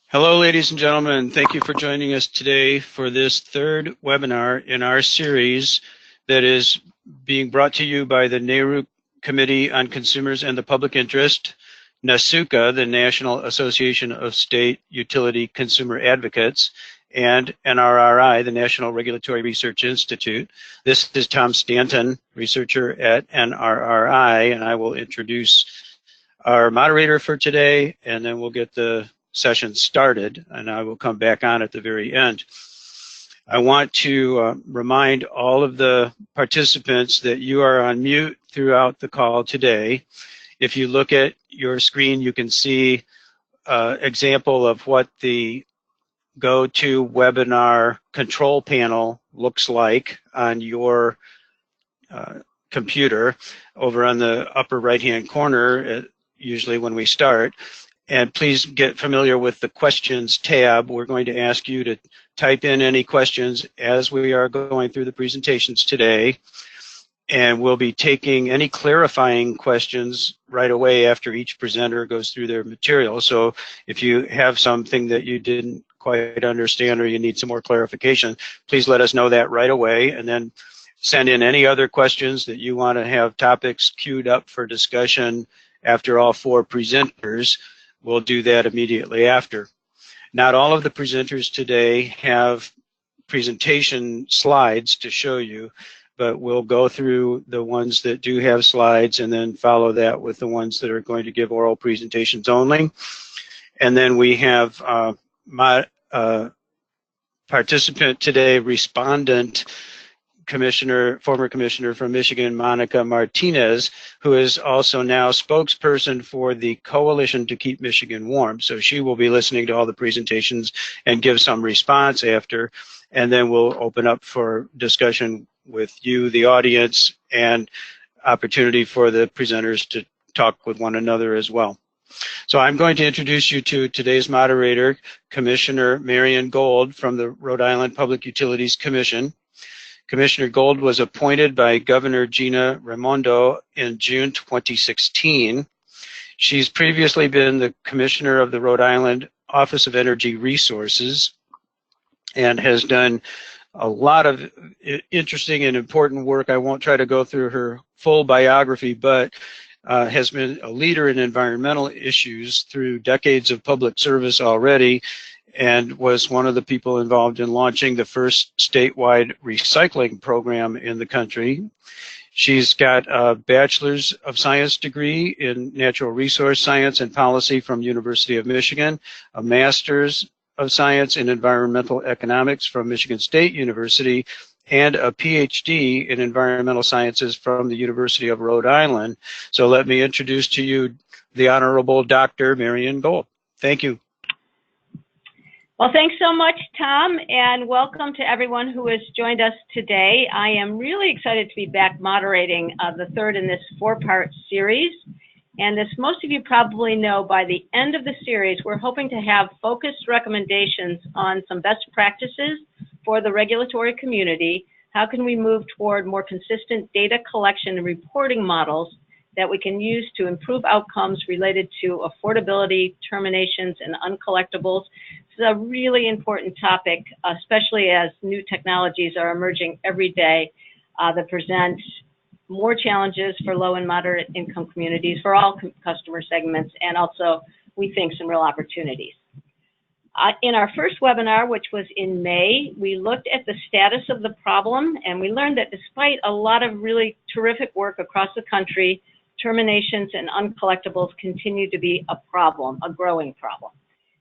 Hello, ladies and gentlemen. Thank you for joining us today for this third webinar in our series that is being brought to you by the NARUC Committee on Consumers and the Public Interest, NASUCA, the National Association of State Utility Consumer Advocates, and NRRI, the National Regulatory Research Institute. This is Tom Stanton, researcher at NRRI, and I will introduce our moderator for today, and then we'll get the session started, and I will come back on at the very end. I want to remind all of the participants that you are on mute throughout the call today. If you look at your screen, you can see an example of what the GoToWebinar control panel looks like on your computer over on the upper right-hand corner, usually when we start. And please get familiar with the questions tab. We're going to ask you to type in any questions as we are going through the presentations today. And we'll be taking any clarifying questions right away after each presenter goes through their material. So if you have something that you didn't quite understand or you need some more clarification, please let us know that right away, and then send in any other questions that you want to have topics queued up for discussion after all four presenters. We'll do that immediately after. Not all of the presenters today have presentation slides to show you, but we'll go through the ones that do have slides and then follow that with the ones that are going to give oral presentations only. And then we have participant today, respondent, former commissioner from Michigan, Monica Martinez, who is also now spokesperson for the Coalition to Keep Michigan Warm. So she will be listening to all the presentations and give some response after, and then we'll open up for discussion with you, the audience, and opportunity for the presenters to talk with one another as well. So I'm going to introduce you to today's moderator, Commissioner Marion Gould from the Rhode Island Public Utilities Commission. Commissioner Gould was appointed by Governor Gina Raimondo in June 2016. She's previously been the Commissioner of the Rhode Island Office of Energy Resources and has done a lot of interesting and important work. I won't try to go through her full biography, but has been a leader in environmental issues through decades of public service already, and was one of the people involved in launching the first statewide recycling program in the country. She's got a Bachelor's of Science degree in Natural Resource Science and Policy from University of Michigan, a Master's of Science in Environmental Economics from Michigan State University, and a PhD in Environmental Sciences from the University of Rhode Island. So let me introduce to you the Honorable Dr. Marion Gould. Thank you. Well, thanks so much, Tom, and welcome to everyone who has joined us today. I am really excited to be back moderating the third in this four-part series. And as most of you probably know, by the end of the series, we're hoping to have focused recommendations on some best practices for the regulatory community. How can we move toward more consistent data collection and reporting models that we can use to improve outcomes related to affordability, terminations, and uncollectibles? This is a really important topic, especially as new technologies are emerging every day that present more challenges for low and moderate income communities, for all customer segments, and also, we think, some real opportunities. In our first webinar, which was in May, we looked at the status of the problem, and we learned that despite a lot of really terrific work across the country, terminations and uncollectibles continue to be a problem, a growing problem.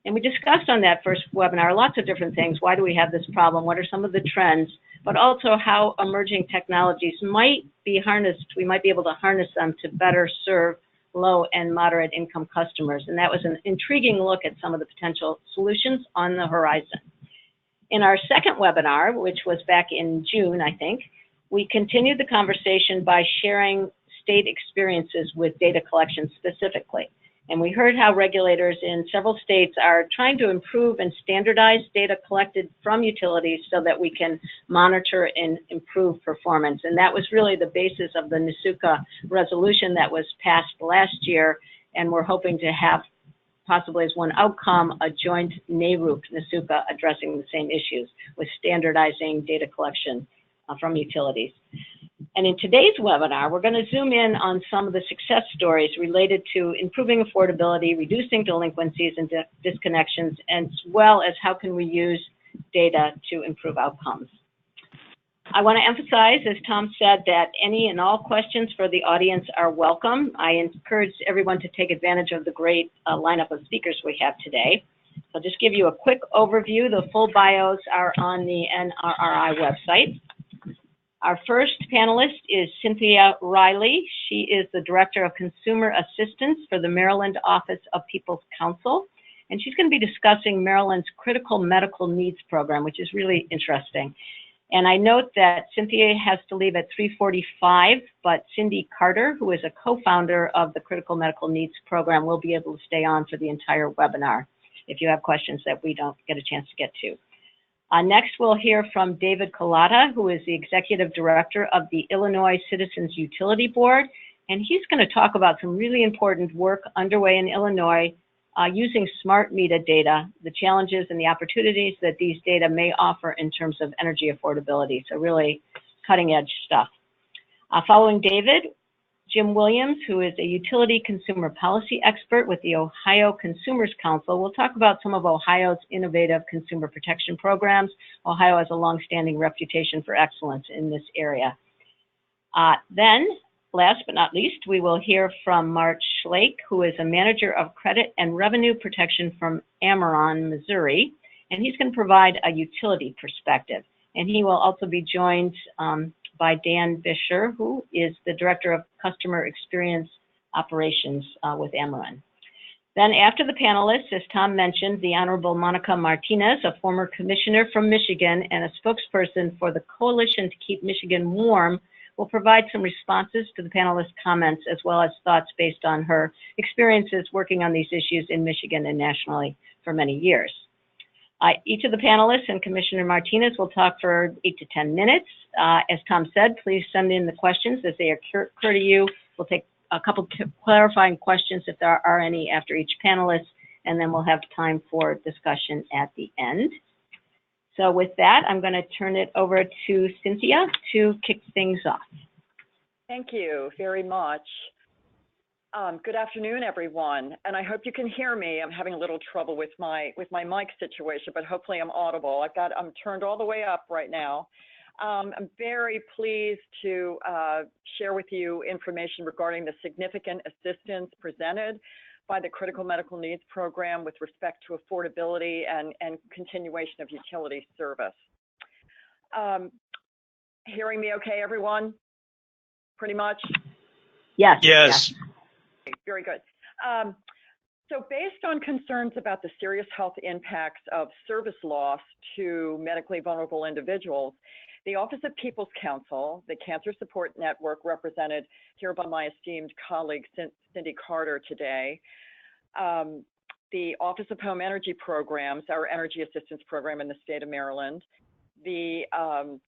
And we discussed on that first webinar lots of different things. Why do we have this problem? What are some of the trends? But also how emerging technologies might be harnessed. We might be able to harness them to better serve low and moderate income customers. And that was an intriguing look at some of the potential solutions on the horizon. In our second webinar, which was back in June, I think, we continued the conversation by sharing state experiences with data collection specifically. And we heard how regulators in several states are trying to improve and standardize data collected from utilities so that we can monitor and improve performance. And that was really the basis of the NASUCA resolution that was passed last year. And we're hoping to have possibly as one outcome, a joint NARUC-NASUCA addressing the same issues with standardizing data collection from utilities. And in today's webinar, we're going to zoom in on some of the success stories related to improving affordability, reducing delinquencies and disconnections, as well as how can we use data to improve outcomes. I want to emphasize, as Tom said, that any and all questions for the audience are welcome. I encourage everyone to take advantage of the great lineup of speakers we have today. I'll just give you a quick overview. The full bios are on the NRRI website. Our first panelist is Cynthia Riley. She is the Director of Consumer Assistance for the Maryland Office of People's Counsel. And she's going to be discussing Maryland's Critical Medical Needs Program, which is really interesting. And I note that Cynthia has to leave at 3:45, but Cindy Carter, who is a co-founder of the Critical Medical Needs Program, will be able to stay on for the entire webinar if you have questions that we don't get a chance to get to. Next, we'll hear from David Colada, who is the Executive Director of the Illinois Citizens Utility Board, and he's going to talk about some really important work underway in Illinois using smart meter data, the challenges and the opportunities that these data may offer in terms of energy affordability. So really cutting edge stuff. Following David, Jim Williams, who is a utility consumer policy expert with the Ohio Consumers Council, will talk about some of Ohio's innovative consumer protection programs. Ohio has a long-standing reputation for excellence in this area. Then, last but not least, we will hear from Mark Schlake, who is a manager of credit and revenue protection from Marion, Missouri, and he's going to provide a utility perspective. And he will also be joined by Dan Bisher, who is the Director of Customer Experience Operations with Marion. Then after the panelists, as Tom mentioned, the Honorable Monica Martinez, a former commissioner from Michigan and a spokesperson for the Coalition to Keep Michigan Warm, will provide some responses to the panelists' comments as well as thoughts based on her experiences working on these issues in Michigan and nationally for many years. Each of the panelists and Commissioner Martinez will talk for 8 to 10 minutes. As Tom said, please send in the questions as they occur to you. We'll take a couple clarifying questions if there are any after each panelist, and then we'll have time for discussion at the end. So with that, I'm going to turn it over to Cynthia to kick things off. Thank you very much. Good afternoon, everyone, and I hope you can hear me. I'm having a little trouble with my mic situation, but hopefully I'm audible. I'm turned all the way up right now. I'm very pleased to share with you information regarding the significant assistance presented by the Critical Medical Needs Program with respect to affordability and continuation of utility service. Hearing me okay, everyone? Pretty much? Yes. Yes. Very good. So based on concerns about the serious health impacts of service loss to medically vulnerable individuals, the Office of People's Counsel, the Cancer Support Network represented here by my esteemed colleague Cindy Carter today, the Office of Home Energy Programs, our energy assistance program in the state of Maryland, the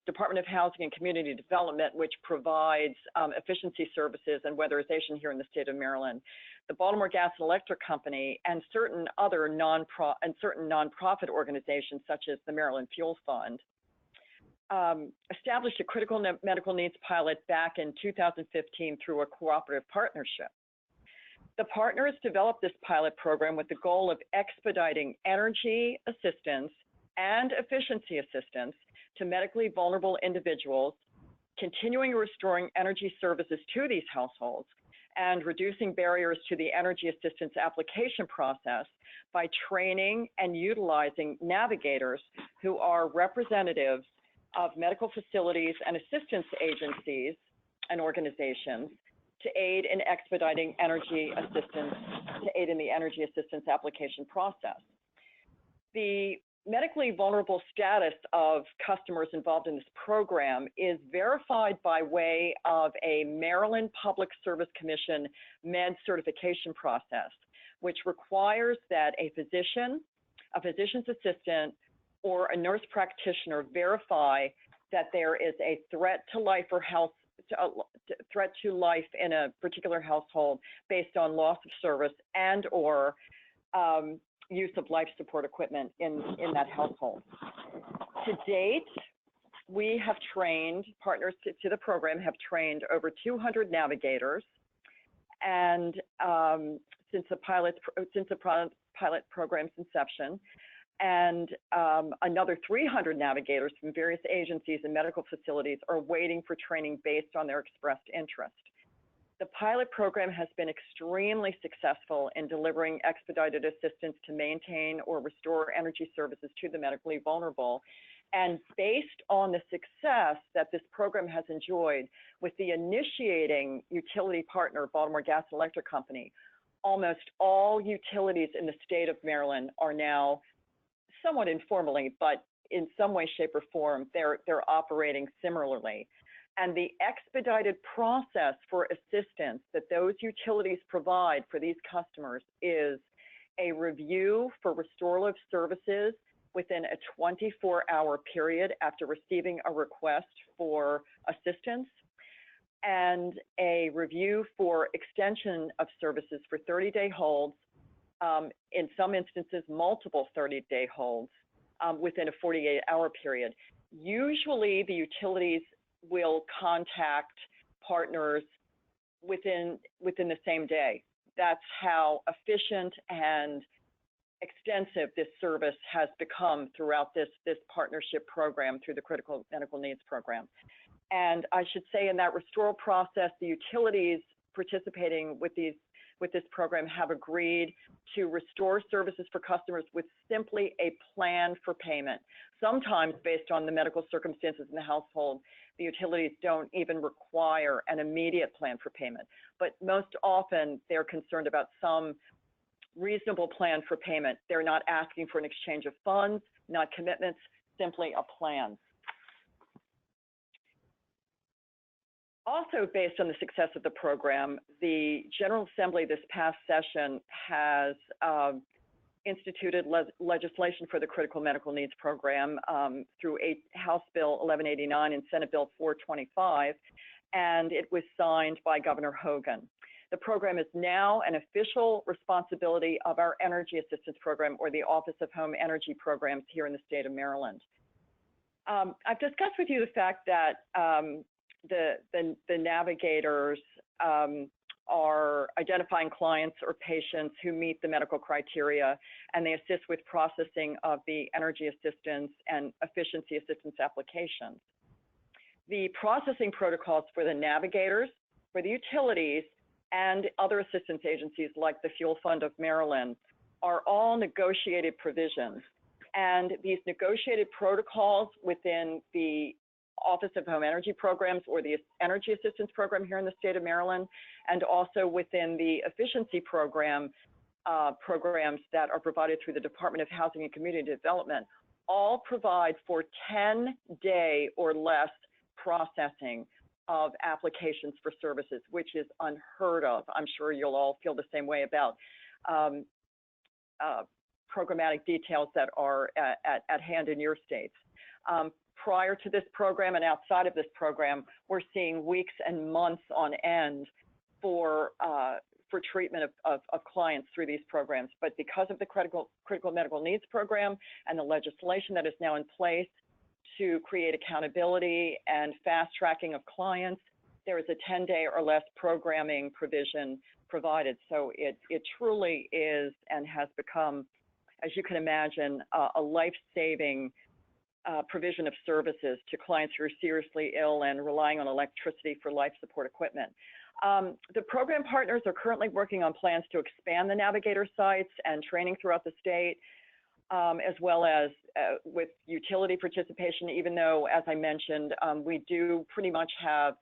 Department of Housing and Community Development, which provides efficiency services and weatherization here in the state of Maryland, the Baltimore Gas and Electric Company, and certain other nonprofit organizations such as the Maryland Fuel Fund, established a critical medical needs pilot back in 2015 through a cooperative partnership. The partners developed this pilot program with the goal of expediting energy assistance and efficiency assistance to medically vulnerable individuals, continuing restoring energy services to these households, and reducing barriers to the energy assistance application process by training and utilizing navigators who are representatives of medical facilities and assistance agencies and organizations to aid in expediting energy assistance, to aid in the energy assistance application process. The medically vulnerable status of customers involved in this program is verified by way of a Maryland Public Service Commission med certification process, which requires that a physician, a physician's assistant, or a nurse practitioner verify that there is a threat to life or health, threat to life in a particular household based on loss of service and or use of life support equipment in that household. To date, we have trained, partners to the program have trained over 200 navigators, and since the pilot program's inception, and another 300 navigators from various agencies and medical facilities are waiting for training based on their expressed interest. The pilot program has been extremely successful in delivering expedited assistance to maintain or restore energy services to the medically vulnerable. And based on the success that this program has enjoyed with the initiating utility partner, Baltimore Gas and Electric Company, almost all utilities in the state of Maryland are now, somewhat informally, but in some way, shape, or form, they're operating similarly. And the expedited process for assistance that those utilities provide for these customers is a review for restorative services within a 24-hour period after receiving a request for assistance, and a review for extension of services for 30-day holds, in some instances, multiple 30-day holds within a 48-hour period. Usually, the utilities will contact partners within the same day. That's how efficient and extensive this service has become throughout this partnership program through the Critical Medical Needs Program. And I should say in that restoral process, the utilities participating with this program have agreed to restore services for customers with simply a plan for payment. Sometimes, based on the medical circumstances in the household, the utilities don't even require an immediate plan for payment. But most often, they're concerned about some reasonable plan for payment. They're not asking for an exchange of funds, not commitments, simply a plan. Also, based on the success of the program, the General Assembly this past session has instituted legislation for the Critical Medical Needs Program through House Bill 1189 and Senate Bill 425, and it was signed by Governor Hogan. The program is now an official responsibility of our Energy Assistance Program, or the Office of Home Energy Programs here in the state of Maryland. I've discussed with you the fact that the navigators are identifying clients or patients who meet the medical criteria, and they assist with processing of the energy assistance and efficiency assistance applications. The processing protocols for the navigators, for the utilities, and other assistance agencies like the Fuel Fund of Maryland are all negotiated provisions. And these negotiated protocols within the Office of Home Energy Programs, or the Energy Assistance Program here in the state of Maryland, and also within the efficiency program, programs that are provided through the Department of Housing and Community Development, all provide for 10-day or less processing of applications for services, which is unheard of. I'm sure you'll all feel the same way about programmatic details that are at hand in your states. Prior to this program and outside of this program, we're seeing weeks and months on end for treatment of clients through these programs. But because of the Critical Medical Needs Program and the legislation that is now in place to create accountability and fast tracking of clients, there is a 10-day or less programming provision provided. So it truly is and has become, as you can imagine, a life-saving provision of services to clients who are seriously ill and relying on electricity for life support equipment. The program partners are currently working on plans to expand the navigator sites and training throughout the state, as well as with utility participation, even though, as I mentioned, we do pretty much have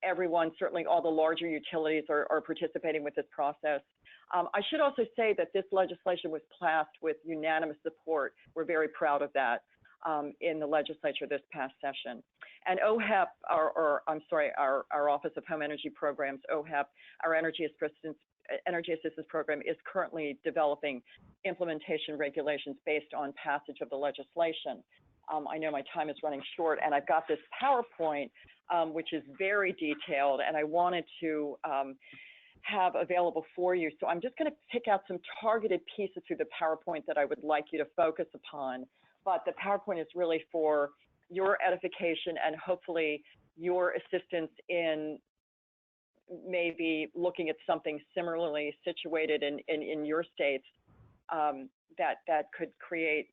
everyone, certainly all the larger utilities are participating with this process. I should also say that this legislation was passed with unanimous support. We're very proud of that. In the legislature this past session. And OHEP, our Office of Home Energy Programs, OHEP, our Energy Assistance Program, is currently developing implementation regulations based on passage of the legislation. I know my time is running short, and I've got this PowerPoint, which is very detailed, and I wanted to have available for you. So I'm just going to pick out some targeted pieces through the PowerPoint that I would like you to focus upon. But the PowerPoint is really for your edification and hopefully your assistance in maybe looking at something similarly situated in your states that could create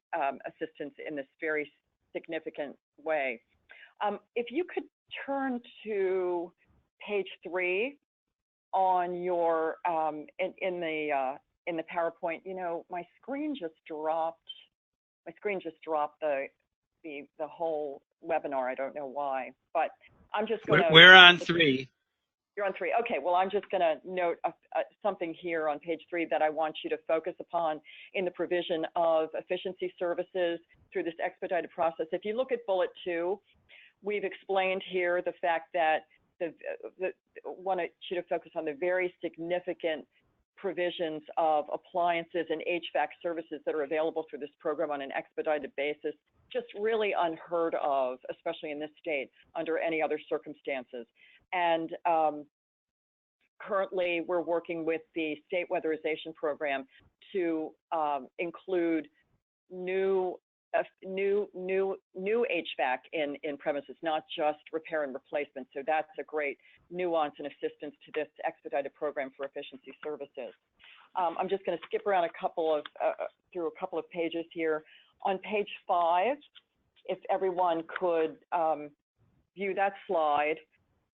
assistance in this very significant way. If you could turn to page 3 on your in the PowerPoint. You know, my screen just dropped. My screen just dropped the whole webinar. I don't know why, but I'm just going to. We're on 3. You're on 3. Okay. Well, I'm just going to note something here on page 3 that I want you to focus upon in the provision of efficiency services through this expedited process. If you look at bullet 2, we've explained here the fact that want you to focus on the very significant provisions of appliances and HVAC services that are available through this program on an expedited basis, just really unheard of, especially in this state, under any other circumstances. And currently, we're working with the state weatherization program to include new HVAC in premises, not just repair and replacement. So that's a great nuance and assistance to this expedited program for efficiency services. I'm just going to skip around through a couple of pages here. On page 5, if everyone could view that slide,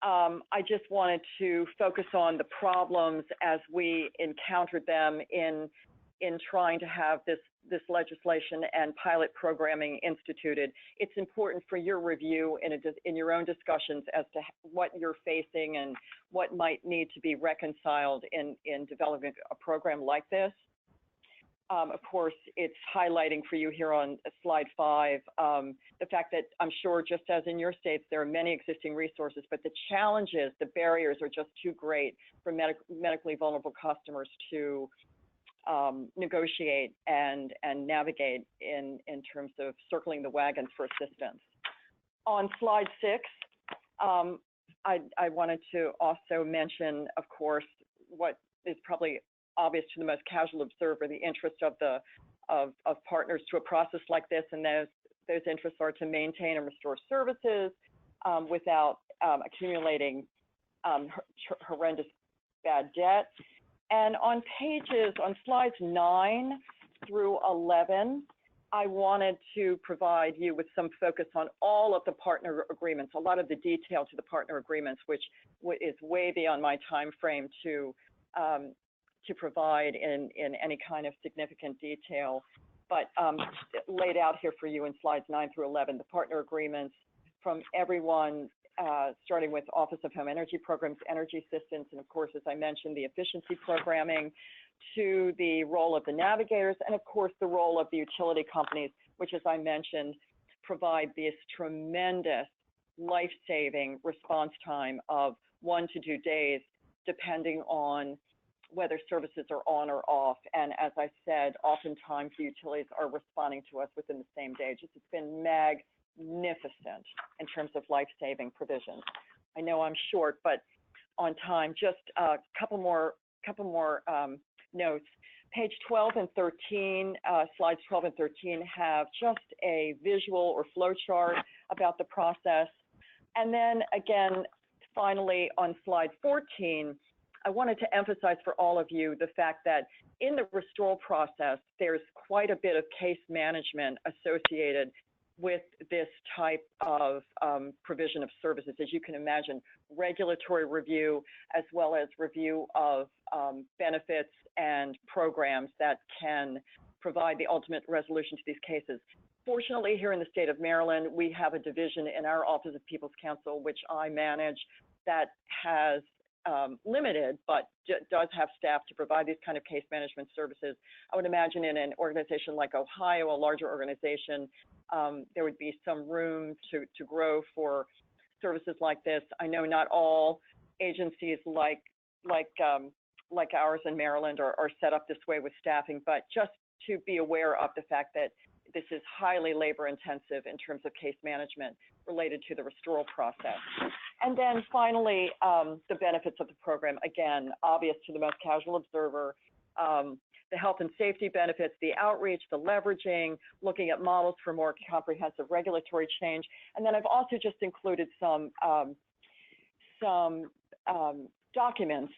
I just wanted to focus on the problems as we encountered them in trying to have this legislation and pilot programming instituted. It's important for your review in your own discussions as to what you're facing and what might need to be reconciled in developing a program like this. Of course, it's highlighting for you here on slide 5 the fact that I'm sure, just as in your states, there are many existing resources, but the challenges, the barriers are just too great for medically vulnerable customers to negotiate and navigate in terms of circling the wagons for assistance. On slide 6, I wanted to also mention, of course, what is probably obvious to the most casual observer, the interest of partners to a process like this, and those interests are to maintain and restore services without accumulating horrendous bad debt. And on slides 9 through 11, I wanted to provide you with some focus on all of the partner agreements, a lot of the detail to the partner agreements, which is way beyond my time frame to provide in any kind of significant detail, but laid out here for you in slides 9 through 11, the partner agreements from everyone, starting with Office of Home Energy Programs, energy assistance, and of course, as I mentioned, the efficiency programming, to the role of the navigators, and of course, the role of the utility companies, which, as I mentioned, provide this tremendous life-saving response time of 1 to 2 days, depending on whether services are on or off. And as I said, oftentimes the utilities are responding to us within the same day. It's been magnificent in terms of life-saving provisions. I know I'm short, but on time, just a couple more notes. Page 12 and 13, slides 12 and 13 have just a visual or flow chart about the process. And then again, finally on slide 14, I wanted to emphasize for all of you the fact that in the restoral process, there's quite a bit of case management associated with this type of provision of services. As you can imagine, regulatory review, as well as review of benefits and programs that can provide the ultimate resolution to these cases. Fortunately, here in the state of Maryland, we have a division in our Office of People's Counsel, which I manage, that has limited, but does have staff to provide these kind of case management services. I would imagine in an organization like Ohio, a larger organization, there would be some room to grow for services like this. I know not all agencies like ours in Maryland are set up this way with staffing, but just to be aware of the fact that this is highly labor intensive in terms of case management related to the restoral process. And then finally, the benefits of the program, again, obvious to the most casual observer, the health and safety benefits, the outreach, the leveraging, looking at models for more comprehensive regulatory change. And then I've also just included some documents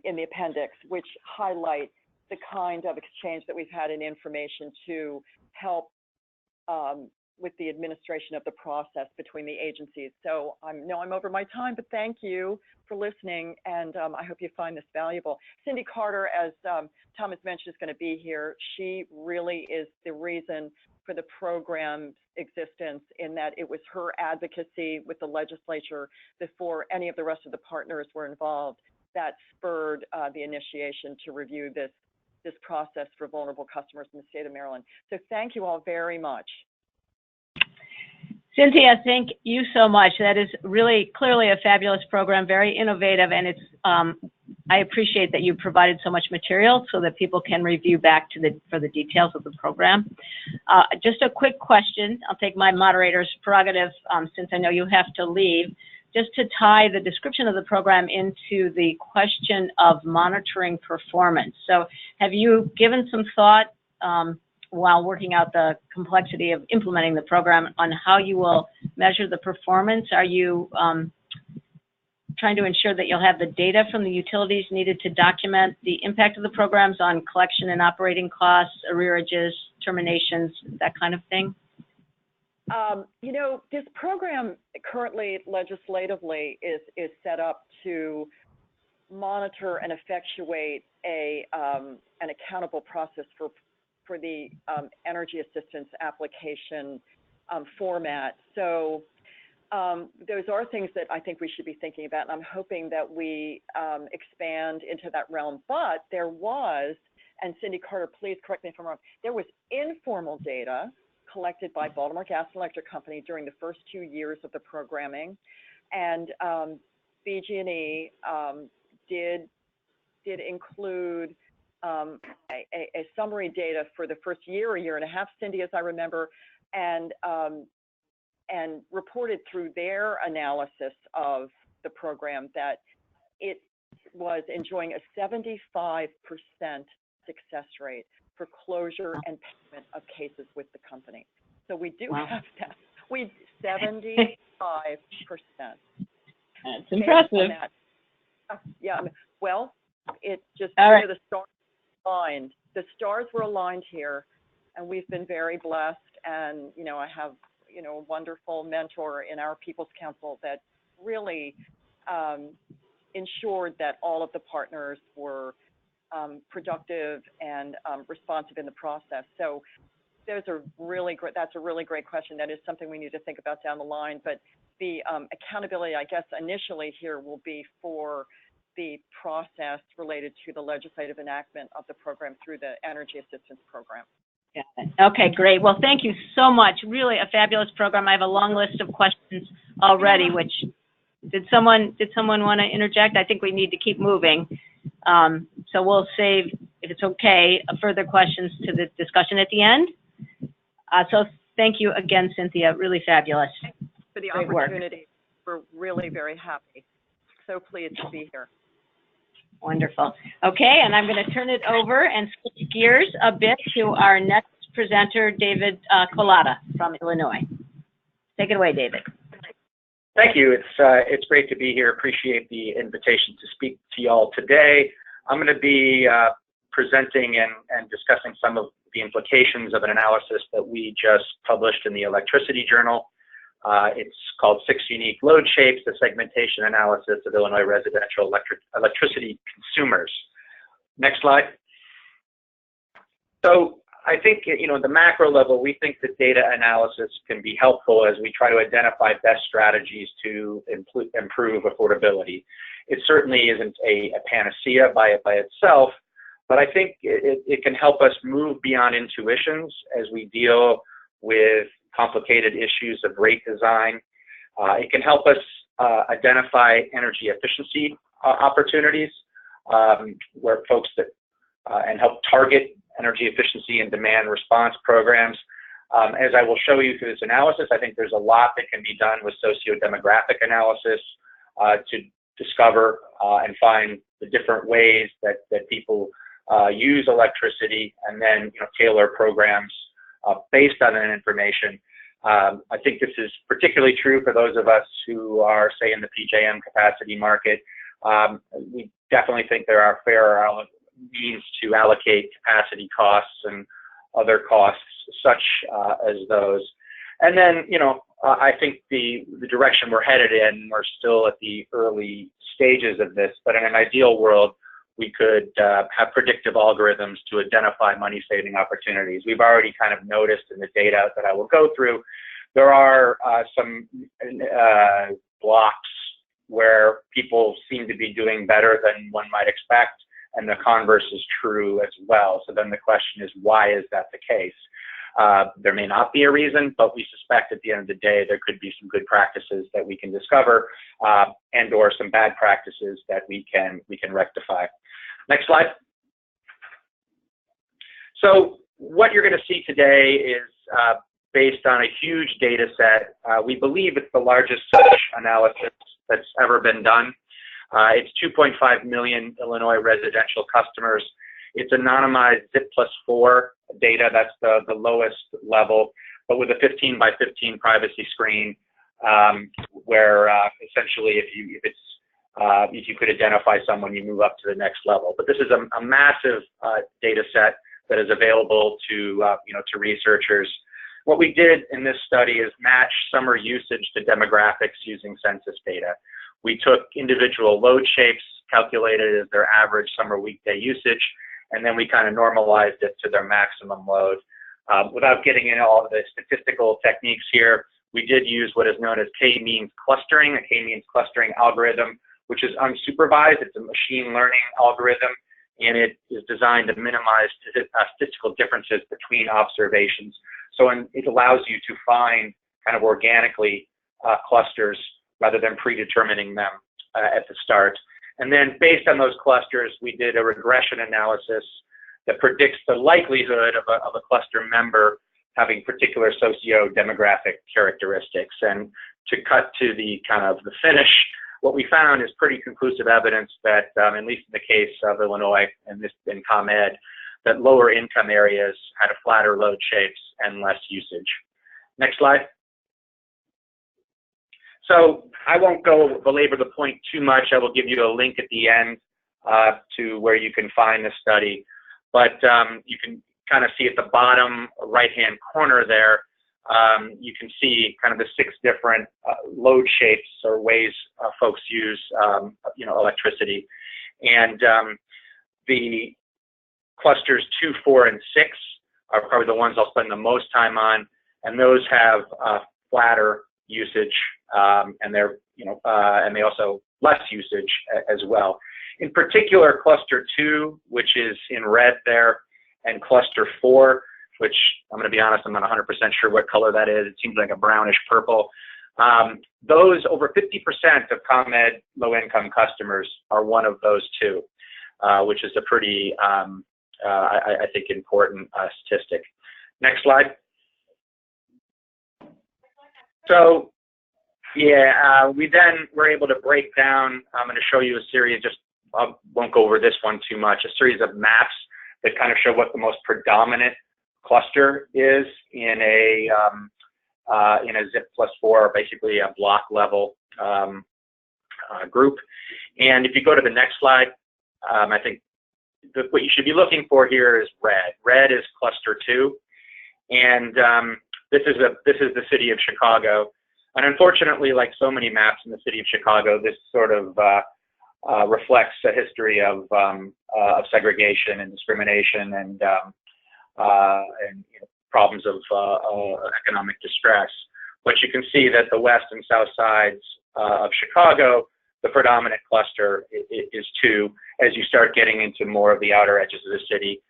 in the appendix, which highlight the kind of exchange that we've had in information to help with the administration of the process between the agencies. So I know I'm over my time, but thank you for listening, and I hope you find this valuable. Cindy Carter, as Thomas mentioned, is going to be here. She really is the reason for the program's existence, in that it was her advocacy with the legislature before any of the rest of the partners were involved that spurred the initiation to review this process for vulnerable customers in the state of Maryland. So thank you all very much. Cynthia, thank you so much. That is really clearly a fabulous program, very innovative, and it's I appreciate that you provided so much material so that people can review back for the details of the program. Just a quick question. I'll take my moderator's prerogative since I know you have to leave, just to tie the description of the program into the question of monitoring performance. So have you given some thought while working out the complexity of implementing the program on how you will measure the performance? Are you trying to ensure that you'll have the data from the utilities needed to document the impact of the programs on collection and operating costs, arrearages, terminations, that kind of thing? You know, this program currently legislatively is set up to monitor and effectuate an accountable process for the energy assistance application format. So those are things that I think we should be thinking about, and I'm hoping that we expand into that realm. But there was, and Cindy Carter, please correct me if I'm wrong, there was informal data collected by Baltimore Gas and Electric Company during the first 2 years of the programming, and BG&E did include a summary data for the first year or year and a half, Cindy, as I remember, and reported through their analysis of the program that it was enjoying a 75% success rate for closure and payment of cases with the company. So we do have that. 75%. That's impressive. Yeah. Well, it just right. The stars aligned. The stars were aligned here, and we've been very blessed. And you know, I have a wonderful mentor in our People's Council that really ensured that all of the partners were productive and responsive in the process. So those are really great. That's a really great question. That is something we need to think about down the line. But the accountability, I guess, initially here will be for the process related to the legislative enactment of the program through the Energy Assistance Program. Yeah. Okay, great. Well, thank you so much. Really a fabulous program. I have a long list of questions already, which did someone want to interject? I think we need to keep moving. So we'll save, if it's okay, further questions to the discussion at the end. So thank you again, Cynthia. Really fabulous. For the opportunity. We're really very happy. So pleased to be here. Wonderful. Okay, and I'm going to turn it over and switch gears a bit to our next presenter, David Colada from Illinois. Take it away, David. Thank you. It's great to be here. Appreciate the invitation to speak to you all today. I'm going to be presenting and discussing some of the implications of an analysis that we just published in the Electricity Journal. It's called 6 Unique Load Shapes, the Segmentation Analysis of Illinois Residential Electricity Consumers. Next slide. So I think, at the macro level, we think that data analysis can be helpful as we try to identify best strategies to improve affordability. It certainly isn't a panacea by itself, but I think it can help us move beyond intuitions as we deal with complicated issues of rate design. It can help us identify energy efficiency opportunities where folks and help target energy efficiency and demand response programs. As I will show you through this analysis, I think there's a lot that can be done with socio-demographic analysis, to discover and find the different ways that people use electricity, and then tailor programs based on that information. I think this is particularly true for those of us who are, say, in the PJM capacity market. We definitely think there are fair means to allocate capacity costs and other costs such as those. And then, I think the direction we're headed in, we're still at the early stages of this, but in an ideal world, we could have predictive algorithms to identify money-saving opportunities. We've already kind of noticed in the data that I will go through, there are some blocks where people seem to be doing better than one might expect, and the converse is true as well. So then the question is, why is that the case? There may not be a reason, but we suspect at the end of the day there could be some good practices that we can discover, and or some bad practices that we can rectify. Next slide. So what you're going to see today is based on a huge data set. We believe it's the largest such analysis that's ever been done. It's 2.5 million Illinois residential customers. It's anonymized ZIP+4 data. That's the lowest level, but with a 15 by 15 privacy screen, where essentially if you could identify someone, you move up to the next level. But this is a massive data set that is available to to researchers. What we did in this study is match summer usage to demographics using census data. We took individual load shapes, calculated as their average summer weekday usage, and then we kind of normalized it to their maximum load. Without getting into all of the statistical techniques here, we did use what is known as k-means clustering, a k-means clustering algorithm, which is unsupervised. It's a machine learning algorithm, and it is designed to minimize statistical differences between observations. So it allows you to find kind of organically clusters rather than predetermining them at the start. And then based on those clusters, we did a regression analysis that predicts the likelihood of a cluster member having particular socio-demographic characteristics. And to cut to the kind of the finish, what we found is pretty conclusive evidence that, at least in the case of Illinois and in ComEd, that lower income areas had a flatter load shapes and less usage. Next slide. So I won't belabor the point too much. I will give you a link at the end to where you can find the study. But you can kind of see at the bottom right-hand corner there, you can see kind of the 6 different load shapes or ways folks use electricity. And the clusters 2, 4, and 6 are probably the ones I'll spend the most time on, and those have flatter usage, and they're and they also less usage as well. In particular, cluster 2, which is in red there, and cluster 4, which I'm going to be honest, I'm not 100% sure what color that is. It seems like a brownish purple. Those over 50% of ComEd low-income customers are one of those 2, which is a pretty, I think, important statistic. Next slide. So, yeah, we then were able to break down, I'm going to show you a series, I won't go over this one too much, a series of maps that kind of show what the most predominant cluster is in a ZIP+4, basically a block level group. And if you go to the next slide, I think what you should be looking for here is red. Red is cluster 2, and this is the city of Chicago. And unfortunately, like so many maps in the city of Chicago, this sort of reflects a history of segregation and discrimination and problems of economic distress. But you can see that the west and south sides of Chicago, the predominant cluster is 2. As you start getting into more of the outer edges of the city,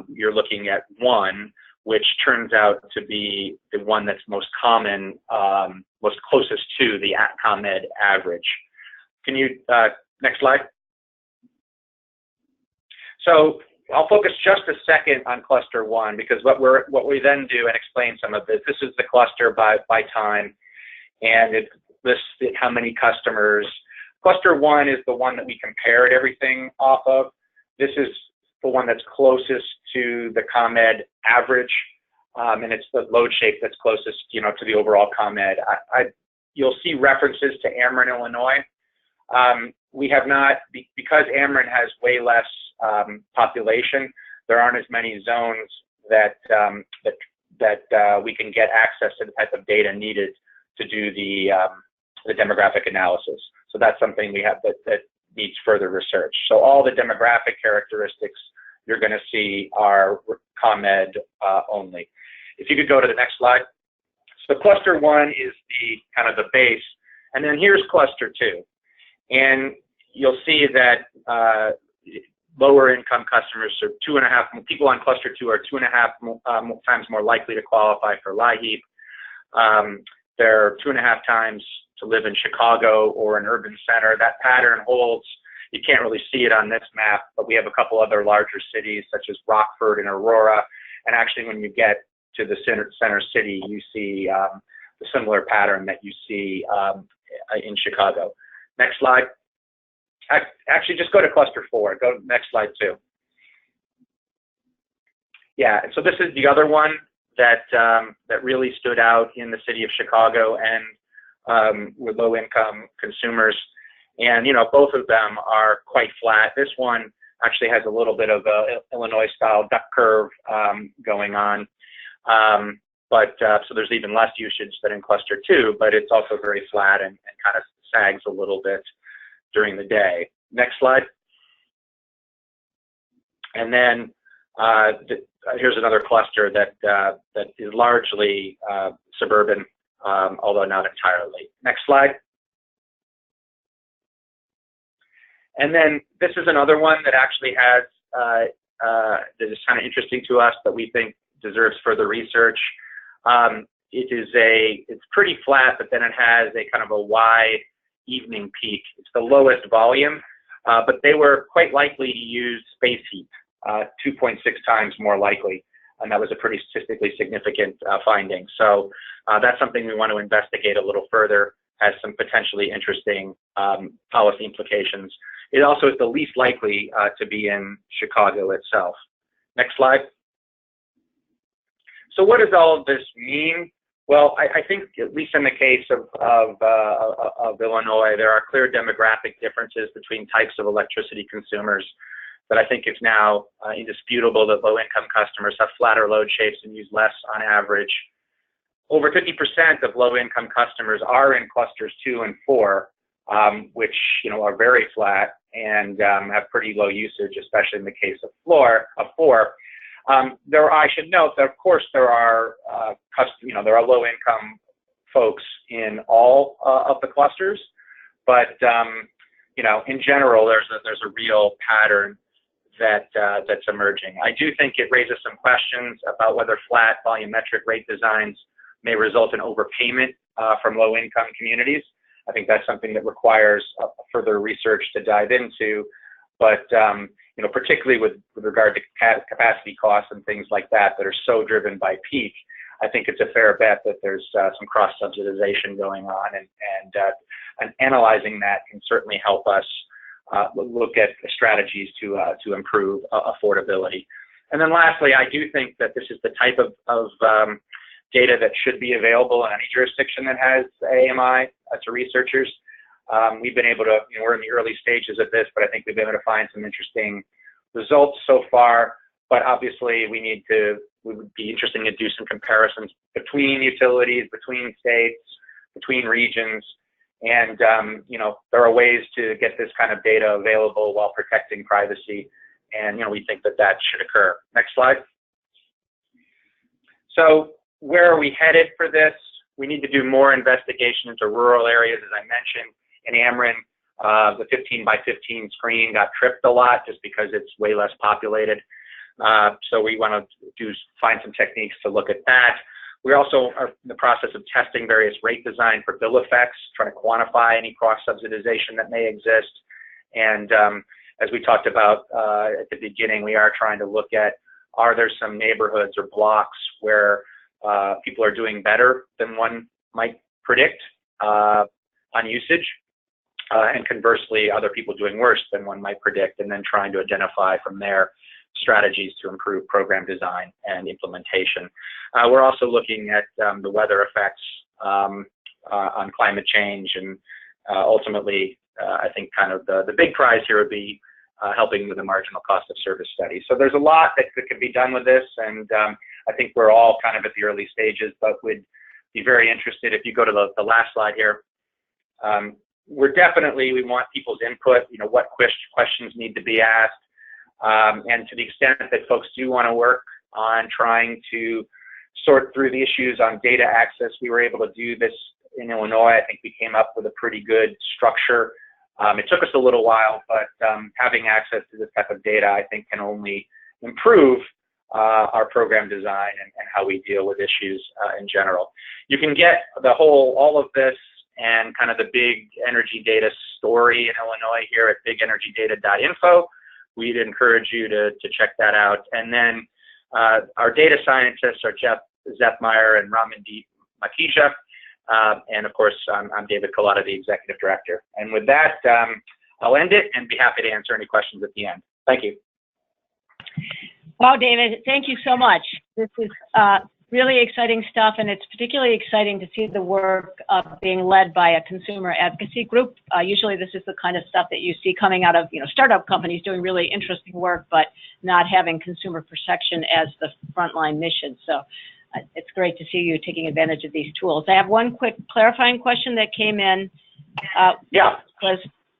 you're looking at 1, which turns out to be the one that's most common, most closest to the ComEd average. Can you, next slide? So I'll focus just a second on cluster 1, because what we then do and explain some of this. This is the cluster by time, and it lists how many customers. Cluster 1 is the one that we compared everything off of. This is the one that's closest to the ComEd average, and it's the load shape that's closest, to the overall ComEd. You'll see references to Ameren, Illinois. We have not, because Ameren has way less population, there aren't as many zones that we can get access to the type of data needed to do the demographic analysis. So that's something we have that needs further research. So all the demographic characteristics you're going to see are ComEd only. If you could go to the next slide. So cluster 1 is the kind of the base, and then here's cluster 2, and you'll see that lower income customers, so 2.5 people on cluster 2 are 2.5 times more likely to qualify for LIHEAP. They're 2.5 times to live in Chicago or an urban center. That pattern holds. You can't really see it on this map, but we have a couple other larger cities such as Rockford and Aurora. And actually, when you get to the center city, you see the similar pattern that you see in Chicago. Next slide. Actually, just go to cluster 4. Go to the next slide too. Yeah, and so this is the other one that really stood out in the city of Chicago and with low-income consumers. And both of them are quite flat. This one actually has a little bit of a Illinois-style duck curve going on. So there's even less usage than in cluster 2, but it's also very flat and kind of sags a little bit during the day. Next slide. And then here's another cluster that is largely suburban, although not entirely. Next slide. And then this is another one that actually has that is kind of interesting to us that we think deserves further research. It's pretty flat, but then it has a kind of a wide evening peak. It's the lowest volume, but they were quite likely to use space heat, 2.6 times more likely, and that was a pretty statistically significant finding. So that's something we want to investigate a little further, has some potentially interesting policy implications. It also is the least likely to be in Chicago itself. Next slide. So what does all of this mean? Well, I think at least in the case of Illinois, there are clear demographic differences between types of electricity consumers that I think it's now indisputable that low-income customers have flatter load shapes and use less on average. Over 50% of low-income customers are in clusters 2 and 4, which are very flat and have pretty low usage, especially in the case of 4. I should note that, of course, there are low-income folks in all of the clusters, but in general, there's a real pattern that's emerging. I do think it raises some questions about whether flat volumetric rate designs may result in overpayment from low-income communities. I think that's something that requires further research to dive into, but particularly with regard to capacity costs and things like that are so driven by peak, I think it's a fair bet that there's some cross-subsidization going on, and analyzing that can certainly help us look at strategies to improve affordability. And then lastly, I do think that this is the type of data that should be available in any jurisdiction that has AMI to researchers. We've been able to, we're in the early stages of this, but I think we've been able to find some interesting results so far. But obviously, it would be interesting to do some comparisons between utilities, between states, between regions. And, there are ways to get this kind of data available while protecting privacy. And, we think that should occur. Next slide. So where are we headed for this? We need to do more investigation into rural areas, as I mentioned. In Ameren, the 15 by 15 screen got tripped a lot just because it's way less populated. So we want to find some techniques to look at that. We also are in the process of testing various rate design for bill effects, trying to quantify any cross-subsidization that may exist. And as we talked about at the beginning, we are trying to look at, are there some neighborhoods or blocks where people are doing better than one might predict on usage? and conversely, other people doing worse than one might predict, and then trying to identify from there strategies to improve program design and implementation. We're also looking at the weather effects on climate change, and ultimately, I think kind of the big prize here would be helping with the marginal cost of service study. So there's a lot that could be done with this, and I think we're all kind of at the early stages, but would be very interested. If you go to the last slide here, we want people's input, what questions need to be asked, and to the extent that folks do want to work on trying to sort through the issues on data access. We were able to do this in Illinois. I think we came up with a pretty good structure. It took us a little while, but having access to this type of data, I think, can only improve our program design and how we deal with issues in general. You can get all of this and kind of the big energy data story in Illinois here at bigenergydata.info. We'd encourage you to check that out. And then our data scientists are Jeff Zepmeyer and Ramandeep Makija. And of course, I'm David Colada, the Executive Director. And with that, I'll end it and be happy to answer any questions at the end. Thank you. Wow, David, thank you so much. This is really exciting stuff, and it's particularly exciting to see the work being led by a consumer advocacy group. Usually this is the kind of stuff that you see coming out of startup companies doing really interesting work, but not having consumer protection as the frontline mission. So it's great to see you taking advantage of these tools. I have one quick clarifying question that came in.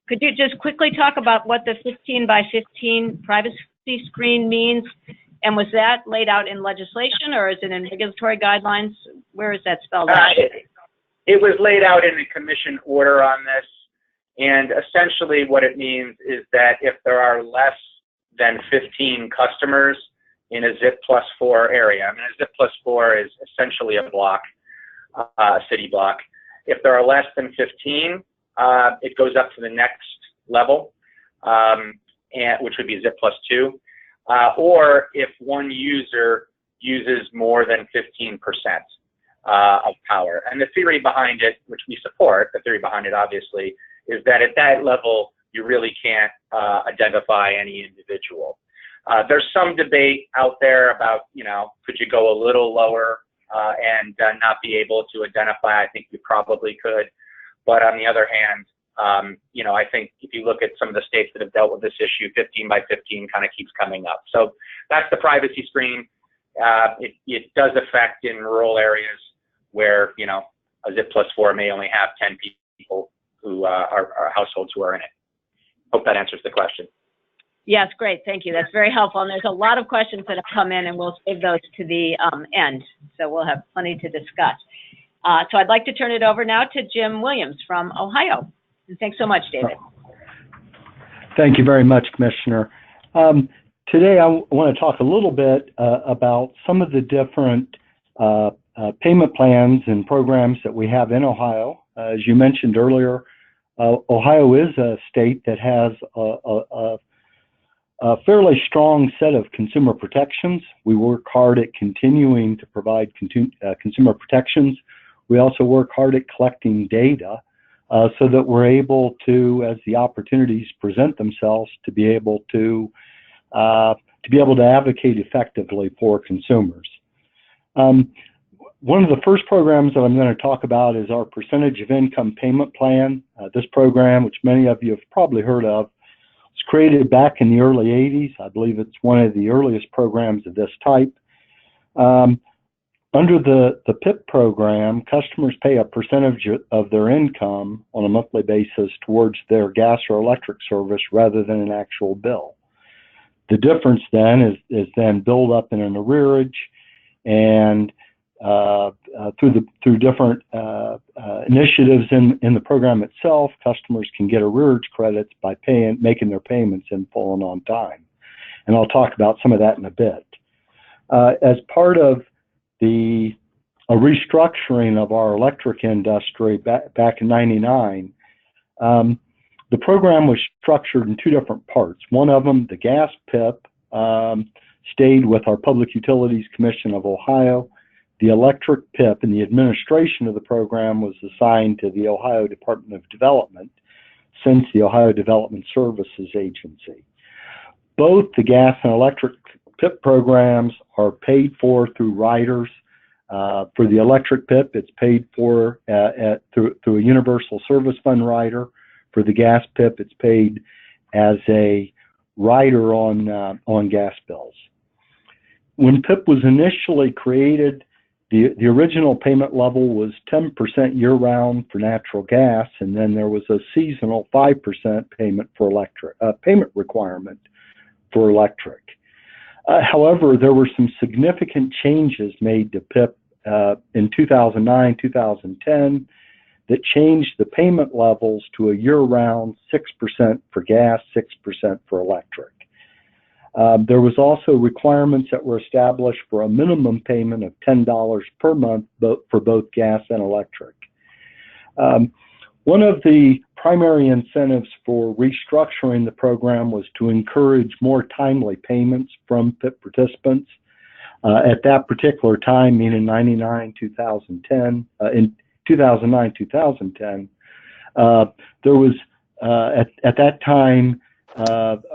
Could you just quickly talk about what the 15 by 15 privacy screen means? And was that laid out in legislation, or is it in regulatory guidelines? Where is that spelled out? It was laid out in the commission order on this. And essentially what it means is that if there are less than 15 customers in a ZIP +4 area, I mean, a ZIP +4 is essentially a block, a city block. If there are less than 15, it goes up to the next level, which would be ZIP +2. Or if one user uses more than 15% of power. And the theory behind it, which we support, the theory behind it obviously, is that at that level, you really can't identify any individual. There's some debate out there about, could you go a little lower and not be able to identify? I think you probably could. But on the other hand, I think if you look at some of the states that have dealt with this issue, 15 by 15 kind of keeps coming up. So that's the privacy screen. It does affect in rural areas where, a ZIP +4 may only have 10 people who are households who are in it. Hope that answers the question. Yes, great. Thank you. That's very helpful. And there's a lot of questions that have come in, and we'll save those to the end. So we'll have plenty to discuss. So I'd like to turn it over now to Jim Williams from Ohio. And thanks so much, David. Thank you very much, Commissioner. Today, I want to talk a little bit about some of the different payment plans and programs that we have in Ohio. As you mentioned earlier, Ohio is a state that has a fairly strong set of consumer protections. We work hard at continuing to provide consumer protections. We also work hard at collecting data so that we're able to, as the opportunities present themselves, to be able to advocate effectively for consumers. One of the first programs that I'm going to talk about is our percentage of income payment plan. This program, which many of you have probably heard of, was created back in the early 80s. I believe it's one of the earliest programs of this type. Under the PIP program, customers pay a percentage of their income on a monthly basis towards their gas or electric service rather than an actual bill. The difference then is then built up in an arrearage, and through different initiatives in the program itself, customers can get arrearage credits by making their payments in full and on time. And I'll talk about some of that in a bit. As part of a restructuring of our electric industry back in '99, the program was structured in two different parts. One of them, the gas PIP, stayed with our Public Utilities Commission of Ohio. The electric PIP and the administration of the program was assigned to the Ohio Department of Development. since the Ohio Development Services Agency. Both the gas and electric PIP programs are paid for through riders. For the electric PIP, it's paid for through a Universal Service Fund rider. For the gas PIP, it's paid as a rider on gas bills. When PIP was initially created, the original payment level was 10% year-round for natural gas, and then there was a seasonal 5% payment for payment requirement for electric. However, there were some significant changes made to PIP in 2009, 2010 that changed the payment levels to a year-round 6% for gas, 6% for electric. There was also requirements that were established for a minimum payment of $10 per month for both gas and electric. One of the primary incentives for restructuring the program was to encourage more timely payments from PIP participants. At that particular time, meaning in 2009, 2010, there was at that time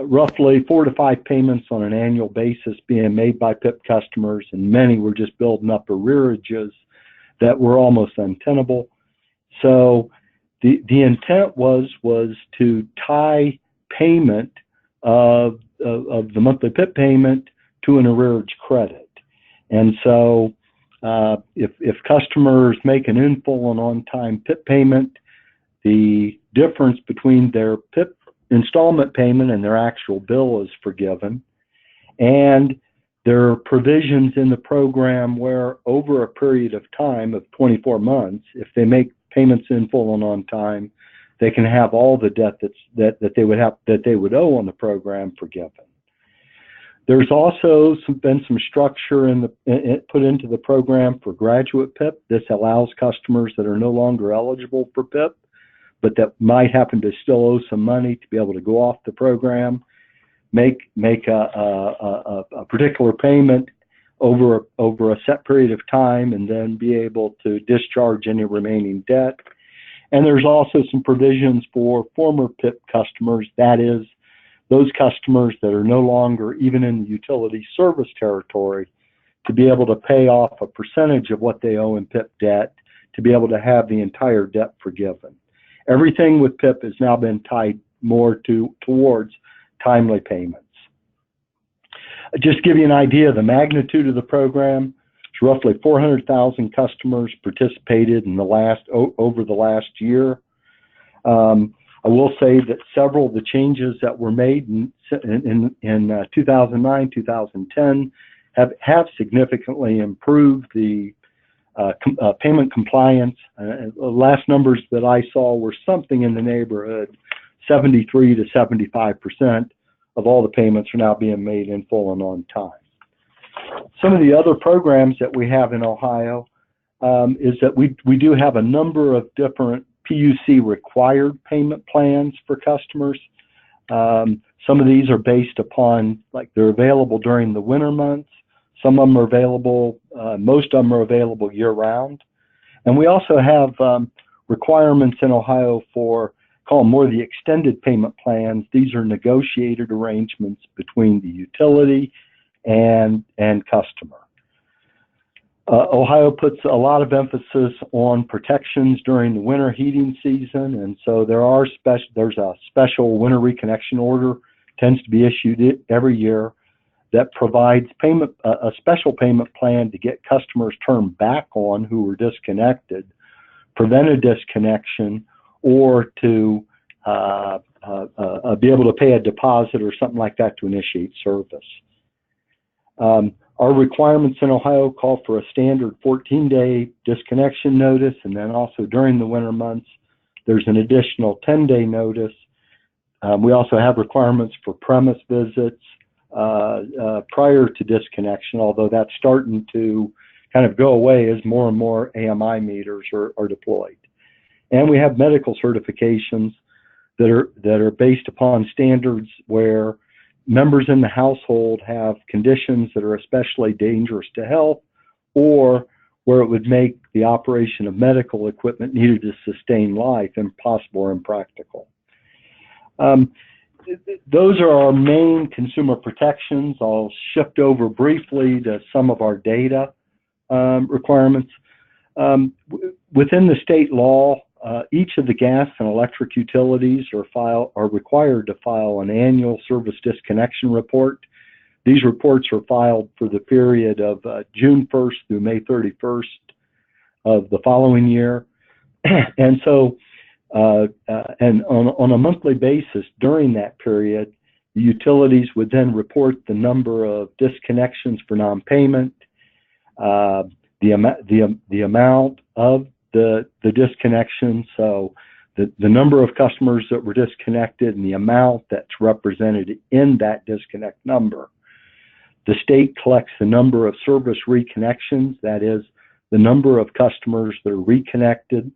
roughly 4 to 5 payments on an annual basis being made by PIP customers, and many were just building up arrearages that were almost untenable. So the intent was to tie payment of the monthly PIP payment to an arrearage credit. And so if customers make an in full and on-time PIP payment, the difference between their PIP installment payment and their actual bill is forgiven. And there are provisions in the program where over a period of time of 24 months, if they make payments in full and on time, they can have all the debt that they would owe on the program forgiven. There's also been some structure put into the program for graduate PIP. This allows customers that are no longer eligible for PIP, but that might happen to still owe some money to be able to go off the program, make a particular payment over a set period of time, and then be able to discharge any remaining debt. And there's also some provisions for former PIP customers, that is, those customers that are no longer even in the utility service territory, to be able to pay off a percentage of what they owe in PIP debt to be able to have the entire debt forgiven. Everything with PIP has now been tied more towards timely payments. Just to give you an idea of the magnitude of the program, it's roughly 400,000 customers participated in over the last year. I will say that several of the changes that were made in 2009, 2010 have significantly improved the payment compliance. Last numbers that I saw were something in the neighborhood 73 to 75% of all the payments are now being made in full and on time. Some of the other programs that we have in Ohio is that we do have a number of different PUC required payment plans for customers. Some of these are based upon, like, they're available during the winter months. Some of them are available, most of them are available year round. And we also have requirements in Ohio for, call them more the extended payment plans. These are negotiated arrangements between the utility and customer. Ohio puts a lot of emphasis on protections during the winter heating season, and so there's a special winter reconnection order, tends to be issued every year, that provides a special payment plan to get customers turned back on who were disconnected, prevent a disconnection, or to be able to pay a deposit or something like that to initiate service. Our requirements in Ohio call for a standard 14-day disconnection notice, and then also during the winter months, there's an additional 10-day notice. We also have requirements for premise visits prior to disconnection, although that's starting to kind of go away as more and more AMI meters are deployed. And we have medical certifications that are based upon standards where members in the household have conditions that are especially dangerous to health, or where it would make the operation of medical equipment needed to sustain life impossible or impractical. Those are our main consumer protections. I'll shift over briefly to some of our data requirements. Within the state law, each of the gas and electric utilities are required to file an annual service disconnection report. These reports are filed for the period of June 1st through May 31st of the following year. And so, and on a monthly basis during that period, the utilities would then report the number of disconnections for non-payment, the amount of the disconnection, so the number of customers that were disconnected and the amount that's represented in that disconnect number. The state collects the number of service reconnections, that is, the number of customers that are reconnected.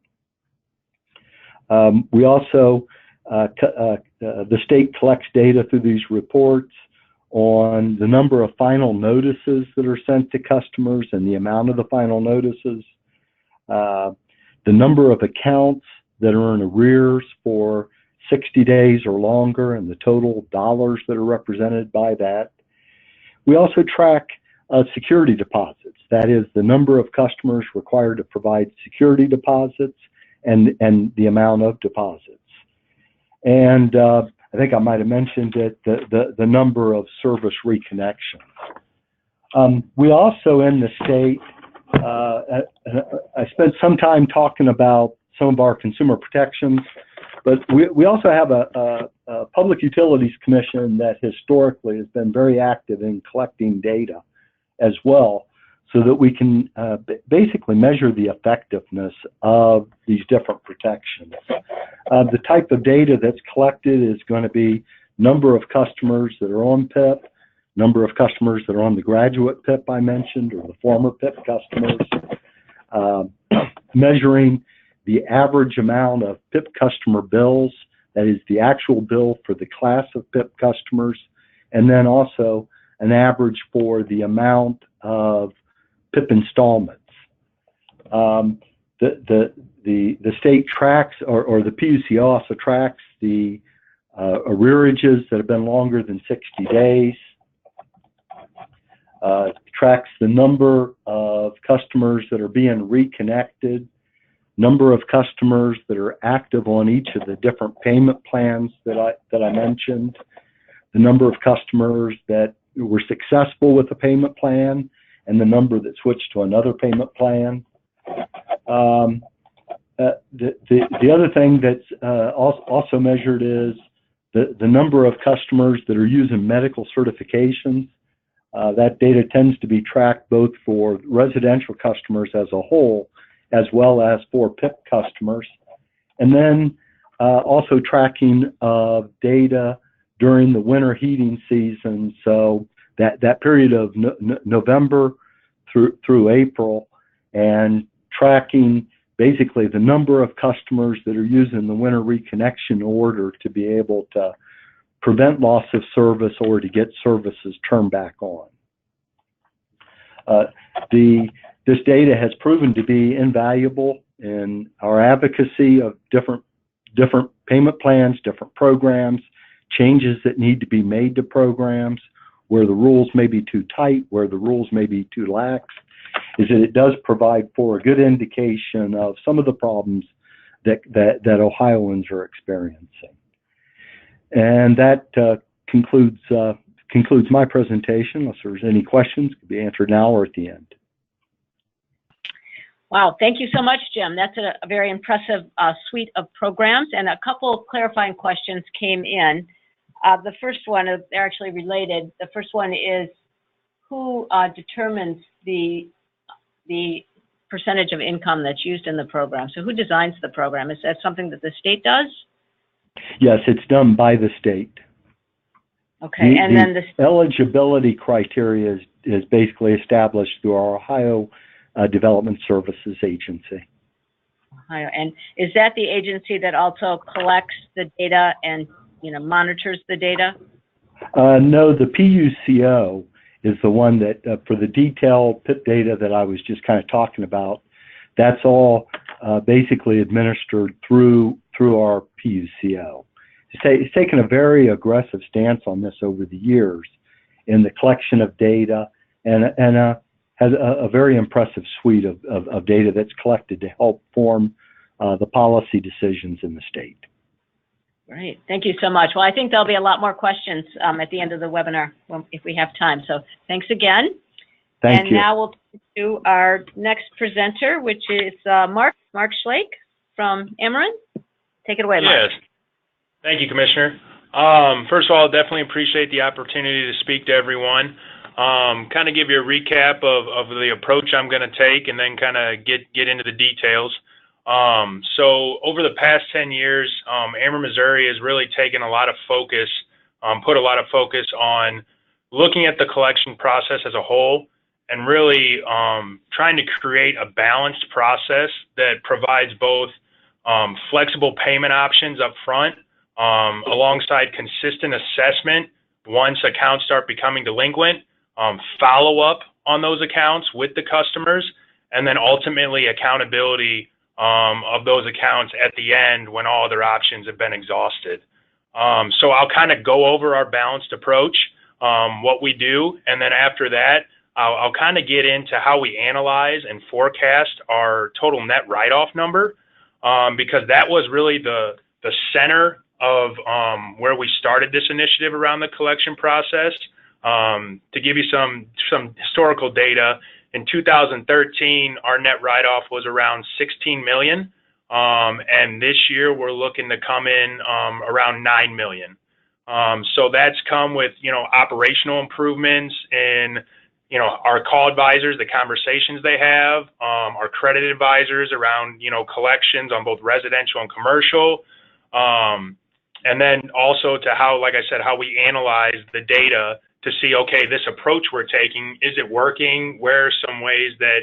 We also, the state collects data through these reports on the number of final notices that are sent to customers and the amount of the final notices, the number of accounts that are in arrears for 60 days or longer and the total dollars that are represented by that. We also track security deposits, that is, the number of customers required to provide security deposits and the amount of deposits. And I think I might have mentioned it, the number of service reconnections. We also in the state, I spent some time talking about some of our consumer protections, but we also have a Public Utilities Commission that historically has been very active in collecting data as well, so that we can basically measure the effectiveness of these different protections. The type of data that's collected is going to be number of customers that are on PIP, number of customers that are on the graduate PIP I mentioned, or the former PIP customers, measuring the average amount of PIP customer bills, that is the actual bill for the class of PIP customers, and then also an average for the amount of PIP installments. The state tracks, or the PUC also tracks the arrearages that have been longer than 60 days, tracks the number of customers that are being reconnected, number of customers that are active on each of the different payment plans that I mentioned, the number of customers that were successful with the payment plan, and the number that switched to another payment plan. The other thing that's also measured is the number of customers that are using medical certifications. That data tends to be tracked both for residential customers as a whole, as well as for PIP customers. And then also tracking of data during the winter heating season. So that period of November through April, and tracking basically the number of customers that are using the winter reconnection order to be able to prevent loss of service or to get services turned back on. This data has proven to be invaluable in our advocacy of different payment plans, different programs, changes that need to be made to programs, where the rules may be too tight, where the rules may be too lax, is that it does provide for a good indication of some of the problems that Ohioans are experiencing. And that concludes my presentation. Unless there's any questions, it could be answered now or at the end. Wow, thank you so much, Jim. That's a very impressive suite of programs, and a couple of clarifying questions came in. The first one, they're actually related. The first one is, who determines the percentage of income that's used in the program? So who designs the program? Is that something that the state does? Yes, it's done by the state. Okay, and then the eligibility criteria is basically established through our Ohio Development Services Agency. Ohio, and is that the agency that also collects the data and monitors the data? No, the PUCO is the one that, for the detailed PIP data that I was just kind of talking about, that's all basically administered through our PUCO. it's taken a very aggressive stance on this over the years in the collection of data, and has a very impressive suite of data that's collected to help form the policy decisions in the state. Great. Thank you so much. Well, I think there'll be a lot more questions at the end of the webinar if we have time. So thanks again. Thank you. And now we'll turn to our next presenter, which is Mark Schlake from Marion. Take it away, Mark. Yes. Thank you, Commissioner. First of all, definitely appreciate the opportunity to speak to everyone. Kind of give you a recap of the approach I'm going to take, and then kind of get into the details. So over the past 10 years, Ameren, Missouri has really taken a lot of focus, put a lot of focus on looking at the collection process as a whole, and really trying to create a balanced process that provides both flexible payment options up front, alongside consistent assessment once accounts start becoming delinquent, follow-up on those accounts with the customers, and then ultimately accountability of those accounts at the end when all other options have been exhausted. So I'll kind of go over our balanced approach, what we do, and then after that, I'll kind of get into how we analyze and forecast our total net write-off number, because that was really the center of where we started this initiative around the collection process. To give you some historical data, in 2013, our net write-off was around $16 million, and this year we're looking to come in around $9 million. So that's come with, operational improvements in, our call advisors, the conversations they have, our credit advisors around, collections on both residential and commercial, and then also to how, like I said, how we analyze the data to see, okay, this approach we're taking, is it working? Where are some ways that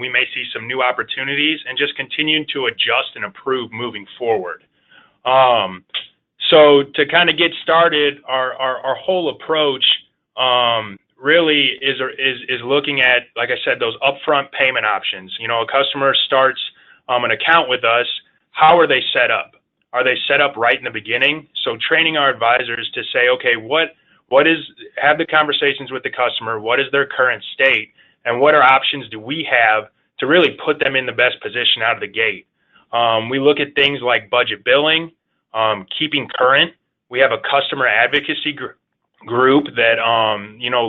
we may see some new opportunities, and just continuing to adjust and improve moving forward. So to kind of get started, our whole approach really is looking at, like I said, those upfront payment options. A customer starts an account with us. How are they set up? Are they set up right in the beginning? So training our advisors to say, okay, have the conversations with the customer, what is their current state, and what options do we have to really put them in the best position out of the gate. We look at things like budget billing, keeping current. We have a customer advocacy group that,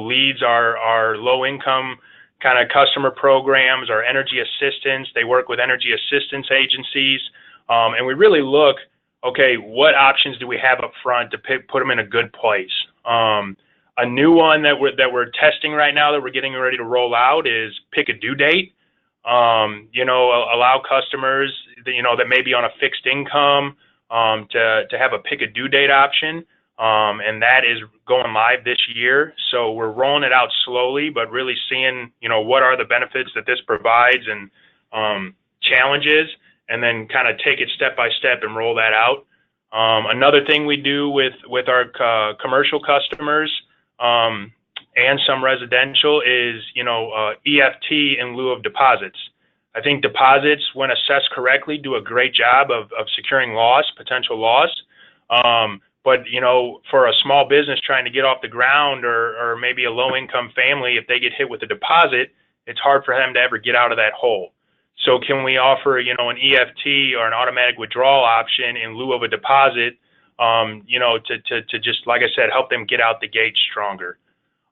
leads our low-income kind of customer programs, our energy assistance. They work with energy assistance agencies, and we really look, okay, what options do we have up front to put them in a good place? A new one that we're testing right now that we're getting ready to roll out is pick a due date. Allow customers, that may be on a fixed income, to have a pick a due date option. And that is going live this year. So we're rolling it out slowly, but really seeing, what are the benefits that this provides and challenges, and then kind of take it step by step and roll that out. Another thing we do with our commercial customers and some residential is, EFT in lieu of deposits. I think deposits, when assessed correctly, do a great job of securing potential loss. But, for a small business trying to get off the ground, or maybe a low-income family, if they get hit with a deposit, it's hard for them to ever get out of that hole. So can we offer, an EFT or an automatic withdrawal option in lieu of a deposit, to just, like I said, help them get out the gate stronger.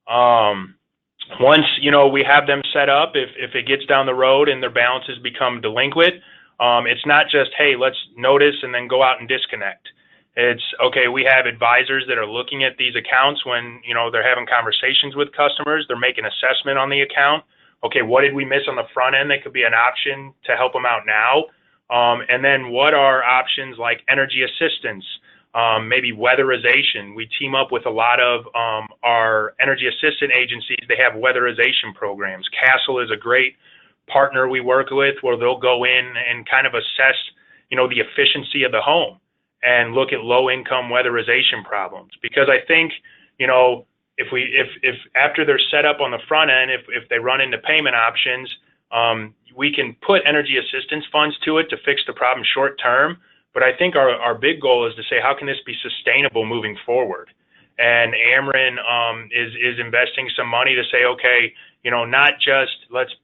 Once, we have them set up, if it gets down the road and their balances become delinquent, it's not just, hey, let's notice and then go out and disconnect. It's, okay, we have advisors that are looking at these accounts when, they're having conversations with customers, they're making assessment on the account. Okay, what did we miss on the front end that could be an option to help them out now? And then what are options like energy assistance, maybe weatherization? We team up with a lot of our energy assistant agencies. They have weatherization programs. Castle is a great partner we work with, where they'll go in and kind of assess, the efficiency of the home and look at low-income weatherization problems. Because I think, if after they're set up on the front end, if they run into payment options, we can put energy assistance funds to it to fix the problem short term. But I think our big goal is to say, how can this be sustainable moving forward? And Ameren is investing some money to say, okay, not just let's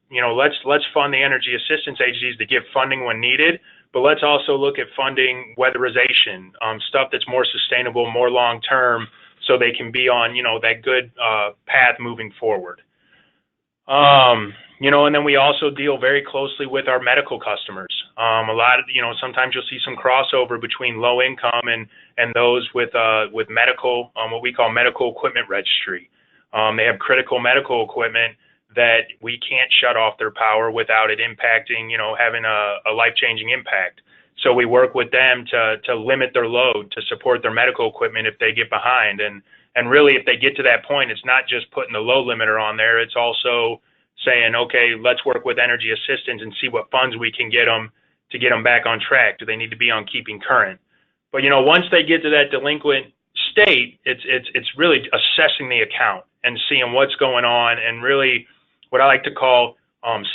fund the energy assistance agencies to give funding when needed, but let's also look at funding weatherization, stuff that's more sustainable, more long-term, so they can be on, that good path moving forward. And then we also deal very closely with our medical customers. A lot of, sometimes you'll see some crossover between low income and those with medical, what we call medical equipment registry. They have critical medical equipment that we can't shut off their power without it impacting, having a life-changing impact. So we work with them to limit their load, to support their medical equipment if they get behind. And really, if they get to that point, it's not just putting the load limiter on there, it's also saying, okay, let's work with energy assistance and see what funds we can get them to get them back on track. Do they need to be on keeping current? But, once they get to that delinquent state, it's really assessing the account and seeing what's going on, and really what I like to call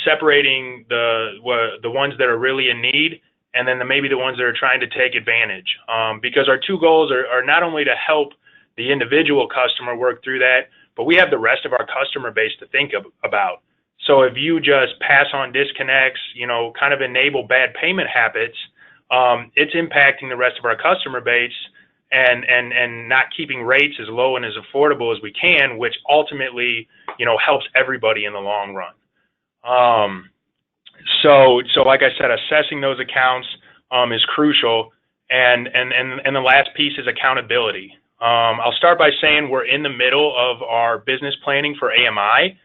separating the ones that are really in need, and then maybe the ones that are trying to take advantage. Because our two goals are not only to help the individual customer work through that, but we have the rest of our customer base to think about. So if you just pass on disconnects, kind of enable bad payment habits, it's impacting the rest of our customer base and not keeping rates as low and as affordable as we can, which ultimately, helps everybody in the long run. So like I said, assessing those accounts is crucial. And the last piece is accountability. I'll start by saying we're in the middle of our business planning for AMI.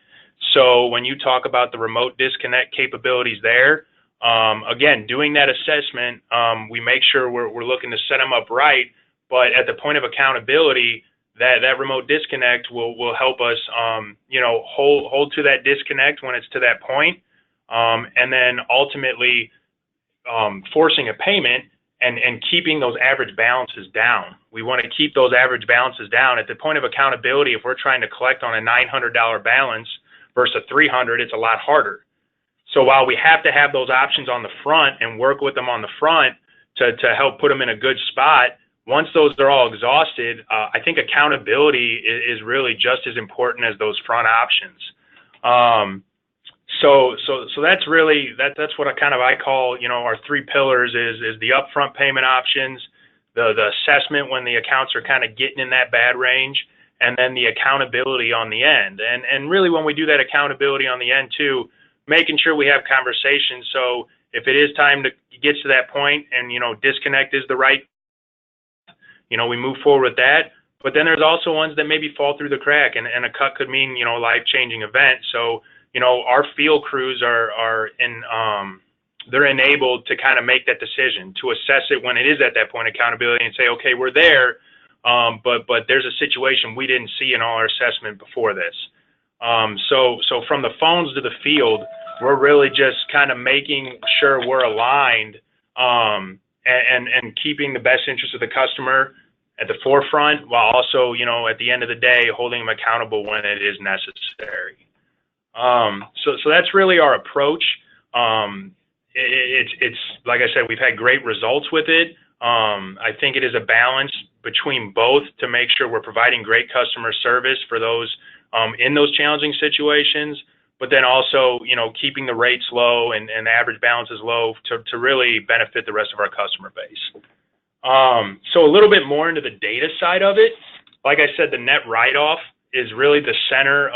So when you talk about the remote disconnect capabilities there, again, doing that assessment, we make sure we're looking to set them up right. But at the point of accountability, that remote disconnect will help us, hold to that disconnect when it's to that point, and then ultimately forcing a payment and keeping those average balances down. We want to keep those average balances down. At the point of accountability, if we're trying to collect on a $900 balance versus a $300, it's a lot harder. So while we have to have those options on the front and work with them on the front to help put them in a good spot, once those are all exhausted, I think accountability is really just as important as those front options. So that's really, that's what I call, our three pillars is the upfront payment options, the assessment when the accounts are kind of getting in that bad range, and then the accountability on the end. And really when we do that accountability on the end too, making sure we have conversations. So if it is time to get to that point and, disconnect is the right, we move forward with that. But then there's also ones that maybe fall through the crack, and a cut could mean, a life-changing event. So, our field crews are they're enabled to kind of make that decision, to assess it when it is at that point of accountability and say, okay, we're there, but there's a situation we didn't see in all our assessment before this. So from the phones to the field, we're really just kind of making sure we're aligned and keeping the best interest of the customer at the forefront, while also, at the end of the day, holding them accountable when it is necessary. So that's really our approach. It's like I said, we've had great results with it. I think it is a balance between both to make sure we're providing great customer service for those in those challenging situations, but then also, keeping the rates low and the average balances low to really benefit the rest of our customer base. So a little bit more into the data side of it. Like I said, the net write-off is really the center,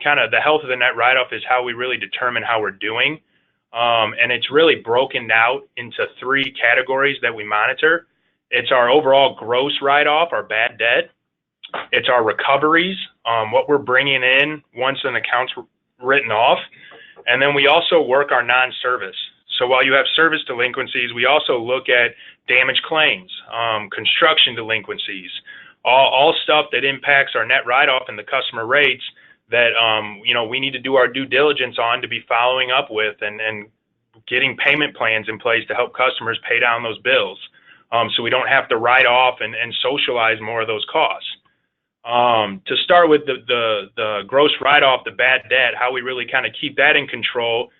kind of the health of the net write-off is how we really determine how we're doing. And it's really broken out into three categories that we monitor. It's our overall gross write-off, our bad debt. It's our recoveries, what we're bringing in once an account's written off. And then we also work our non-service. So while you have service delinquencies, we also look at damage claims, construction delinquencies, all stuff that impacts our net write-off and the customer rates that, we need to do our due diligence on to be following up with and getting payment plans in place to help customers pay down those bills. So we don't have to write off and socialize more of those costs. To start with the gross write-off, the bad debt, how we really kind of keep that in control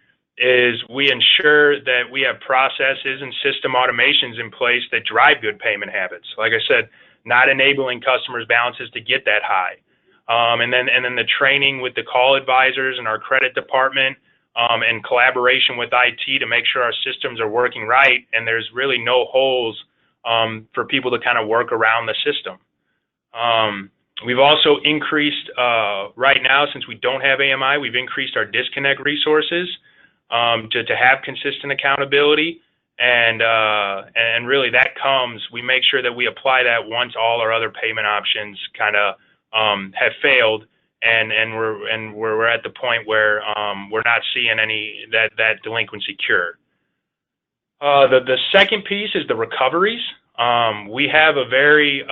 is we ensure that we have processes and system automations in place that drive good payment habits. Like I said, not enabling customers' balances to get that high. And then the training with the call advisors and our credit department, and collaboration with IT to make sure our systems are working right and there's really no holes for people to kind of work around the system. We've also increased, right now, since we don't have AMI, we've increased our disconnect resources to have consistent accountability. And really that comes, we make sure that we apply that once all our other payment options kind of have failed, and we're at the point where we're not seeing any that delinquency cure. The second piece is the recoveries. We have a very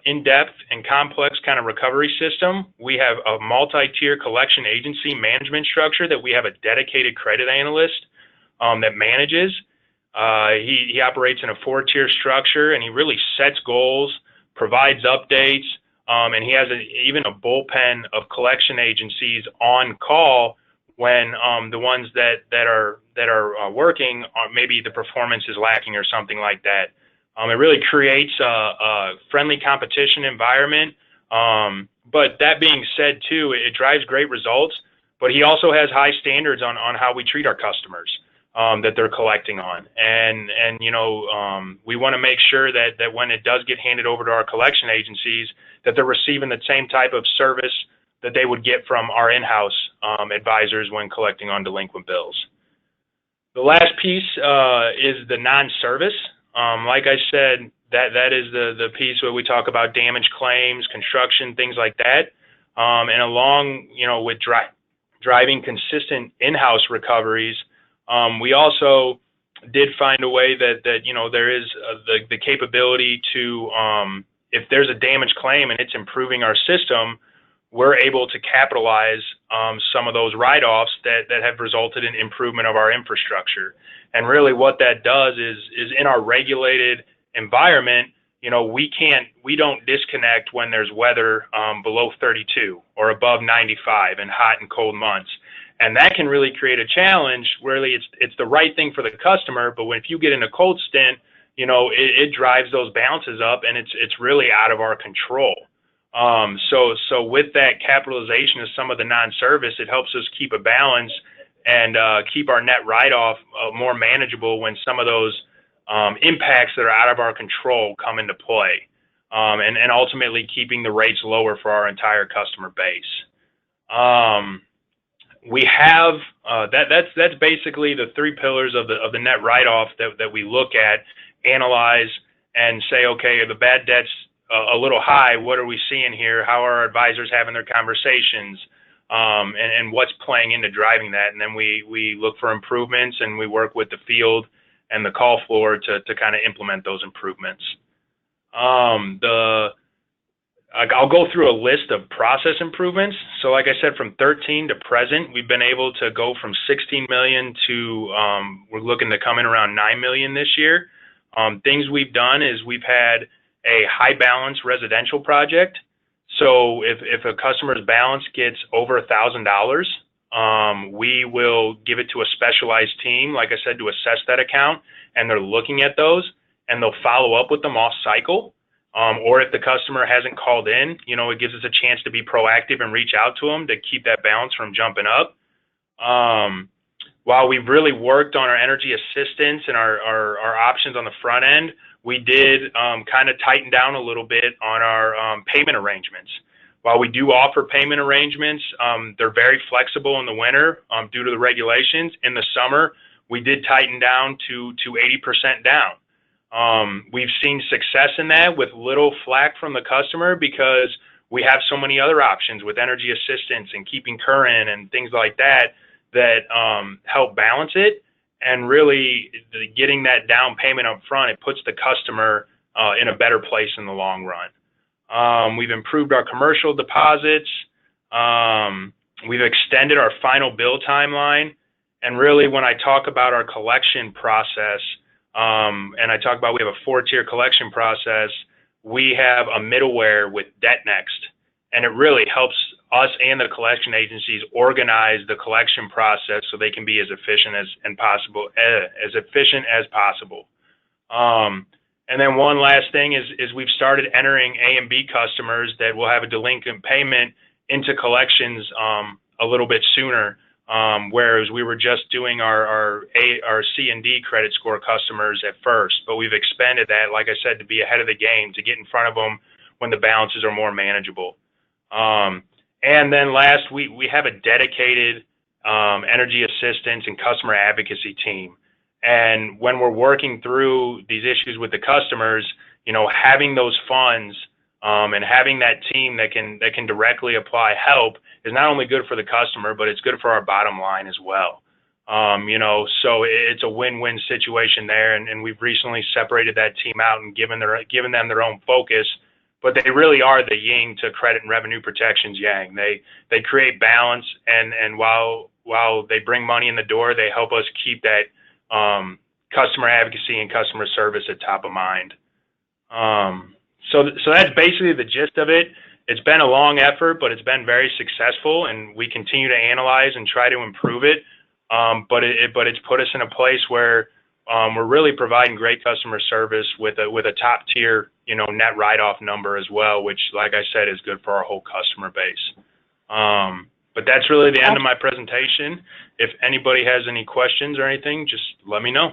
in-depth and complex kind of recovery system. We have a multi-tier collection agency management structure that we have a dedicated credit analyst that manages. He operates in a 4-tier structure, and he really sets goals, provides updates, and he has even a bullpen of collection agencies on call when the ones that are working, maybe the performance is lacking or something like that. It really creates a friendly competition environment. But that being said, too, it drives great results. But he also has high standards on how we treat our customers that they're collecting on. And we want to make sure that when it does get handed over to our collection agencies, that they're receiving the same type of service that they would get from our in-house advisors when collecting on delinquent bills. The last piece is the non-service. Like I said, that is the piece where we talk about damage claims, construction, things like that. And along, with driving consistent in-house recoveries, we also did find a way that there is the capability to, if there's a damage claim and it's improving our system, we're able to capitalize some of those write-offs that have resulted in improvement of our infrastructure. And really what that does is in our regulated environment, we don't disconnect when there's weather below 32 or above 95 in hot and cold months. And that can really create a challenge. Really, it's the right thing for the customer, but if you get in a cold stint, it drives those balances up, and it's really out of our control. So with that capitalization of some of the non-service, it helps us keep a balance and keep our net write-off more manageable when some of those impacts that are out of our control come into play, and ultimately keeping the rates lower for our entire customer base. We have that's basically the 3 pillars of the net write-off that we look at, analyze, and say, okay, are the bad debts a little high? What are we seeing here? How are our advisors having their conversations? And what's playing into driving that? And then we look for improvements, and we work with the field and the call floor to kind of implement those improvements. I'll go through a list of process improvements. So like I said, from 13 to present, we've been able to go from 16 million to, we're looking to come in around 9 million this year. Things we've done is we've had a high balance residential project. So if a customer's balance gets over $1,000, we will give it to a specialized team, like I said, to assess that account, and they're looking at those, and they'll follow up with them off cycle. Or if the customer hasn't called in, it gives us a chance to be proactive and reach out to them to keep that balance from jumping up. While we've really worked on our energy assistance and our options on the front end, we did kind of tighten down a little bit on our payment arrangements. While we do offer payment arrangements, they're very flexible in the winter due to the regulations. In the summer, we did tighten down to 80% down. We've seen success in that with little flack from the customer because we have so many other options with energy assistance and keeping current and things like that help balance it. And really getting that down payment up front, it puts the customer in a better place in the long run. We've improved our commercial deposits. We've extended our final bill timeline. And really when I talk about our collection process, and I talk about we have a 4-tier collection process, we have a middleware with DebtNext, and it really helps us and the collection agencies organize the collection process so they can be as efficient as possible. And then one last thing is we've started entering A and B customers that will have a delinquent payment into collections a little bit sooner, whereas we were just doing our C and D credit score customers at first, but we've expanded that, like I said, to be ahead of the game, to get in front of them when the balances are more manageable. And then last, we have a dedicated energy assistance and customer advocacy team. And when we're working through these issues with the customers, you know, having those funds and having that team that can directly apply help is not only good for the customer, but it's good for our bottom line as well. You know, so it's a win-win situation there. And we've recently separated that team out and given them their own focus. But they really are the yin to credit and revenue protection's yang. They create balance, and while they bring money in the door, they help us keep that customer advocacy and customer service at top of mind. So that's basically the gist of it. It's been a long effort, but it's been very successful, and we continue to analyze and try to improve it. But it's put us in a place where we're really providing great customer service with a top tier, you know, net write-off number as well, which, like I said, is good for our whole customer base. But that's really the end of my presentation. If anybody has any questions or anything, just let me know.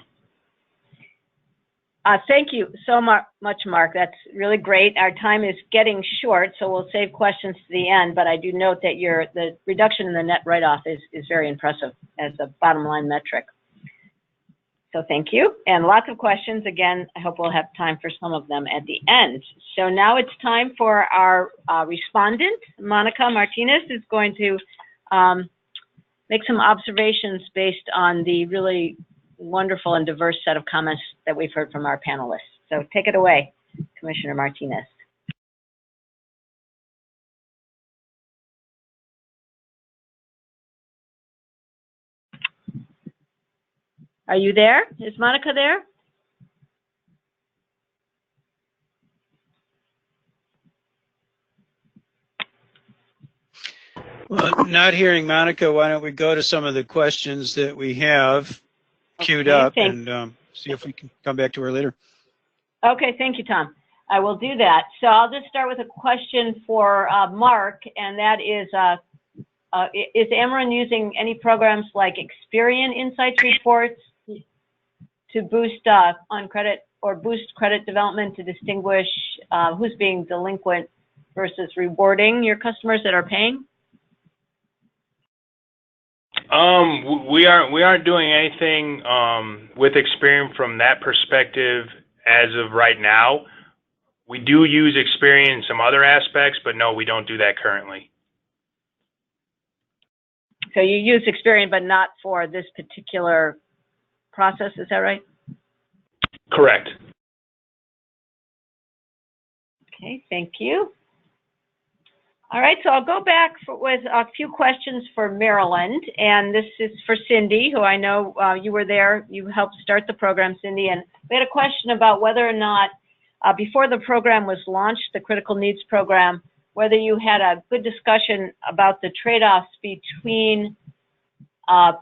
Thank you so much, Mark. That's really great. Our time is getting short, so we'll save questions to the end, but I do note that the reduction in the net write-off is very impressive as a bottom line metric. So thank you. And lots of questions. Again, I hope we'll have time for some of them at the end. So now it's time for our respondent. Monica Martinez is going to make some observations based on the really wonderful and diverse set of comments that we've heard from our panelists. So take it away, Commissioner Martinez. Are you there? Is Monica there? Well, not hearing Monica, why don't we go to some of the questions that we have queued up and see if we can come back to her later. Okay, thank you, Tom. I will do that. So I'll just start with a question for Mark, and that is Ameren using any programs like Experian Insights reports to boost on credit or boost credit development to distinguish who's being delinquent versus rewarding your customers that are paying? We aren't doing anything with Experian from that perspective as of right now. We do use Experian in some other aspects, but no, we don't do that currently. So you use Experian, but not for this particular process, is that right? Correct. Okay, thank you. All right, so I'll go back with a few questions for Maryland, and this is for Cindy, who I know you were there, you helped start the program, Cindy, and we had a question about whether or not, before the program was launched, the Critical Needs Program, whether you had a good discussion about the trade-offs between the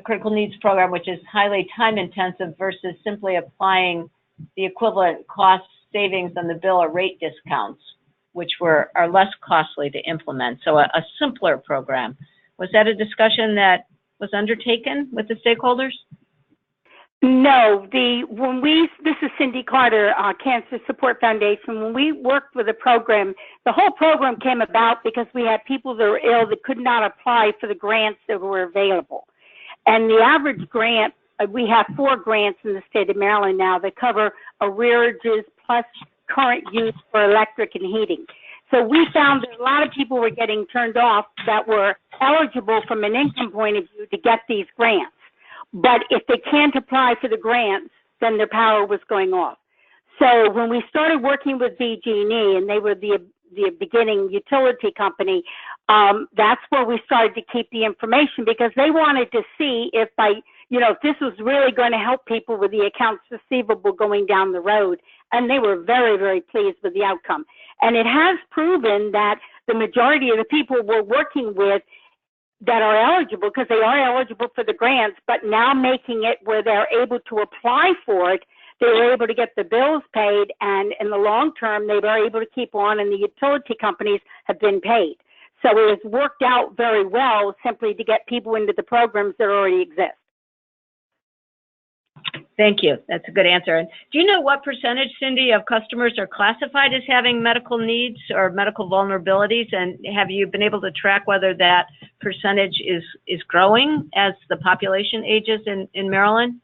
Critical Needs Program, which is highly time-intensive, versus simply applying the equivalent cost savings on the bill or rate discounts, which are less costly to implement, so a simpler program. Was that a discussion that was undertaken with the stakeholders? No, this is Cindy Carter, Cancer Support Foundation. When we worked with the program, the whole program came about because we had people that were ill that could not apply for the grants that were available. And the average grant, we have 4 grants in the state of Maryland now that cover arrearages plus current use for electric and heating. So we found that a lot of people were getting turned off that were eligible from an income point of view to get these grants. But if they can't apply for the grants, then their power was going off. So when we started working with BG&E, and they were the beginning utility company, that's where we started to keep the information, because they wanted to see if if this was really going to help people with the accounts receivable going down the road. And they were very, very pleased with the outcome. And it has proven that the majority of the people we're working with that are eligible, because they are eligible for the grants, but now making it where they're able to apply for it, they were able to get the bills paid, and in the long term, they were able to keep on, and the utility companies have been paid. So it has worked out very well simply to get people into the programs that already exist. Thank you. That's a good answer. And do you know what percentage, Cindy, of customers are classified as having medical needs or medical vulnerabilities? And have you been able to track whether that percentage is growing as the population ages in Maryland?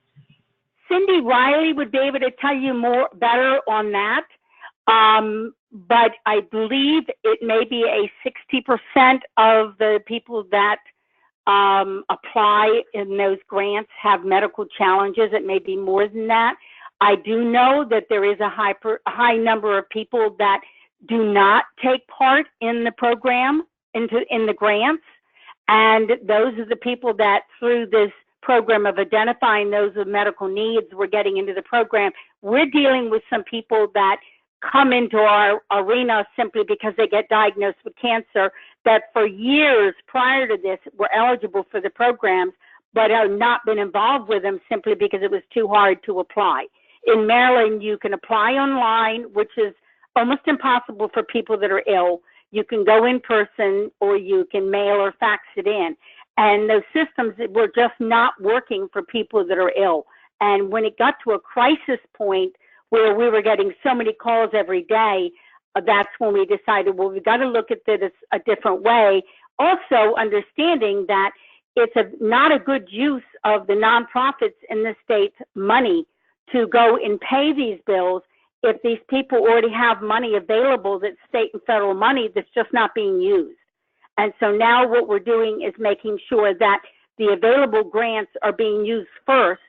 Cindy Riley would be able to tell you better on that. But I believe it may be a 60% of the people that apply in those grants have medical challenges. It may be more than that. I do know that there is a high number of people that do not take part in the program, in the grants, and those are the people that through this program of identifying those with medical needs, we're getting into the program. We're dealing with some people that come into our arena simply because they get diagnosed with cancer that for years prior to this were eligible for the programs, but have not been involved with them simply because it was too hard to apply. In Maryland, you can apply online, which is almost impossible for people that are ill. You can go in person or you can mail or fax it in. And those systems were just not working for people that are ill. And when it got to a crisis point where we were getting so many calls every day, that's when we decided, well, we've got to look at this a different way. Also understanding that it's not a good use of the nonprofits in the state's money to go and pay these bills if these people already have money available, that's state and federal money that's just not being used. And so now what we're doing is making sure that the available grants are being used first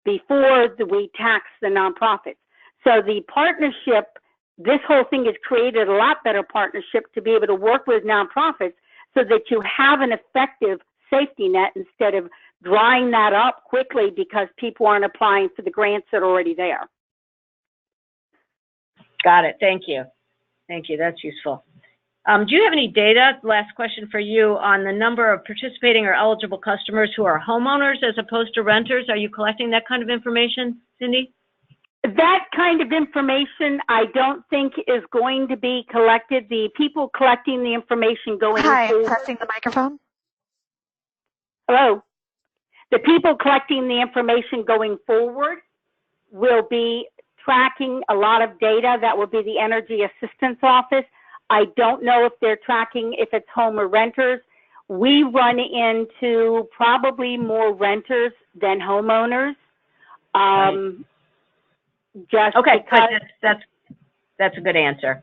before we tax the nonprofits. So the partnership, this whole thing has created a lot better partnership to be able to work with nonprofits so that you have an effective safety net instead of drying that up quickly because people aren't applying for the grants that are already there. Got it. Thank you. Thank you. That's useful. Do you have any data, last question for you, on the number of participating or eligible customers who are homeowners as opposed to renters? Are you collecting that kind of information, Cindy? That kind of information I don't think is going to be collected. The people collecting the information going forward. Hi, testing the microphone. Hello. The people collecting the information going forward will be tracking a lot of data. That will be the Energy Assistance Office. I don't know if they're tracking if it's home or renters. We run into probably more renters than homeowners. Just okay, because that's a good answer.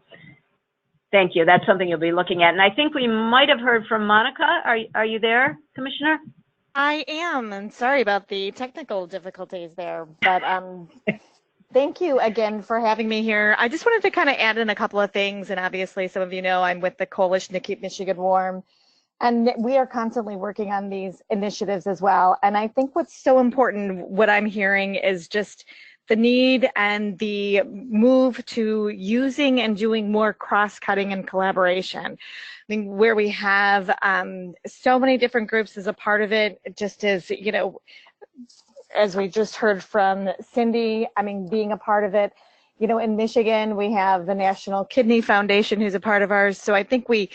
Thank you. That's something you'll be looking at. And I think we might have heard from Monica. Are you there, Commissioner? I am, and sorry about the technical difficulties there, but thank you again for having me here. I just wanted to kind of add in a couple of things, and obviously some of you know I'm with the Coalition to Keep Michigan Warm, and we are constantly working on these initiatives as well. And I think what's so important, what I'm hearing is just the need and the move to using and doing more cross-cutting and collaboration. I mean, where we have so many different groups as a part of it, just as, you know, as we just heard from Cindy, I mean, being a part of it, you know, in Michigan, we have the National Kidney Foundation who's a part of ours. So I think we